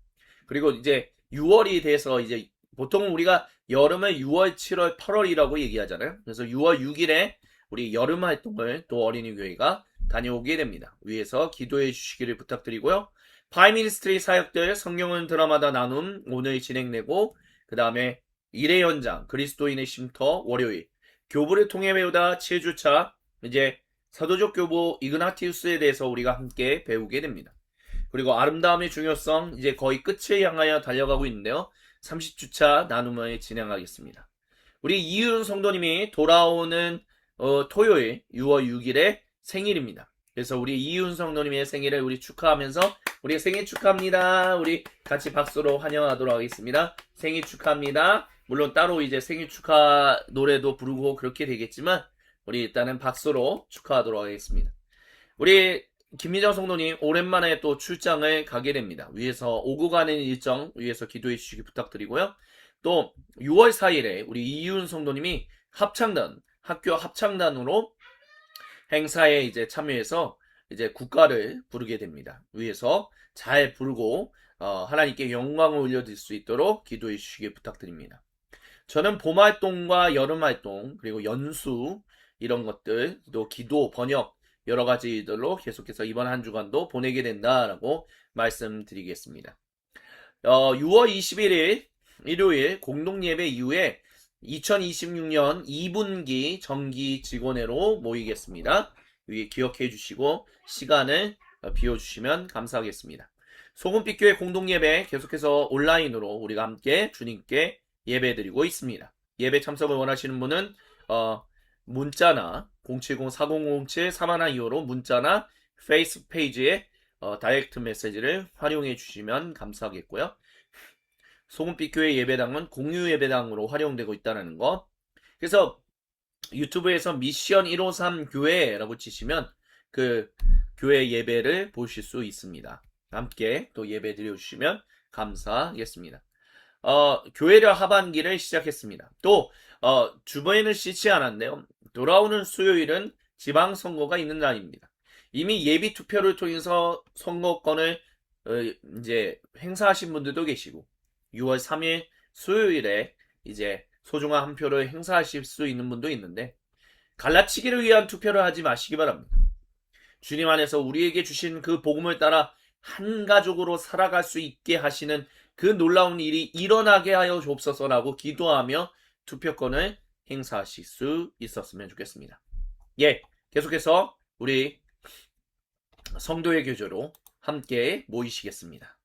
그리고 이제 6월이 돼서 이제 보통 우리가 여름을 6월, 7월, 8월이라고 얘기하잖아요. 그래서 6월 6일에 우리 여름 활동을 또 어린이교회가 다녀오게 됩니다. 위에서 기도해 주시기를 부탁드리고요. 파이미니스트리 사역들 성경은 드라마다 나눔 오늘 진행되고, 그 다음에 일의 현장 그리스도인의 쉼터 월요일, 교부를 통해 배우다 7주차 이제 사도적 교부 이그나티우스에 대해서 우리가 함께 배우게 됩니다. 그리고 아름다움의 중요성 이제 거의 끝을 향하여 달려가고 있는데요. 30주차 나눔을 진행하겠습니다. 우리 이윤 성도님이 돌아오는 토요일 6월 6일에 생일입니다. 그래서 우리 이윤 성도님의 생일을 우리 축하하면서 우리 생일 축하합니다. 우리 같이 박수로 환영하도록 하겠습니다. 생일 축하합니다. 물론 따로 이제 생일 축하 노래도 부르고 그렇게 되겠지만 우리 일단은 박수로 축하하도록 하겠습니다. 우리 김미정 성도님 오랜만에 또 출장을 가게 됩니다. 위에서 오고 가는 일정 위에서 기도해 주시기 부탁드리고요. 또 6월 4일에 우리 이윤 성도님이 합창단, 학교 합창단으로 행사에 이제 참여해서 이제 국가를 부르게 됩니다. 위에서 잘 부르고 하나님께 영광을 올려드릴 수 있도록 기도해 주시기 부탁드립니다. 저는 봄 활동과 여름 활동 그리고 연수 이런 것들 또 기도 번역 여러 가지들로 계속해서 이번 한 주간도 보내게 된다라고 말씀드리겠습니다. 6월 21일 일요일 공동예배 이후에 2026년 2분기 정기 직원회로 모이겠습니다. 위에 기억해 주시고 시간을 비워주시면 감사하겠습니다. 소금빛 교회 공동예배 계속해서 온라인으로 우리가 함께 주님께 예배드리고 있습니다. 예배 참석을 원하시는 분은 문자나 070-4007-3125로 문자나 페이스 페이지에 다이렉트 메시지를 활용해 주시면 감사하겠고요. 소금빛 교회 예배당은 공유 예배당으로 활용되고 있다는 거. 그래서 유튜브에서 미션 153 교회라고 치시면 그 교회 예배를 보실 수 있습니다. 함께 또 예배 드려주시면 감사하겠습니다. 교회를 하반기를 시작했습니다. 또 주보에는 씻지 않았네요. 돌아오는 수요일은 지방선거가 있는 날입니다. 이미 예비 투표를 통해서 선거권을 이제 행사하신 분들도 계시고 6월 3일 수요일에 이제 소중한 한 표를 행사하실 수 있는 분도 있는데 갈라치기를 위한 투표를 하지 마시기 바랍니다. 주님 안에서 우리에게 주신 그 복음을 따라 한 가족으로 살아갈 수 있게 하시는 그 놀라운 일이 일어나게 하여 주옵소서라고 기도하며 투표권을 행사하실 수 있었으면 좋겠습니다. 예, 계속해서 우리 성도의 교제로 함께 모이시겠습니다.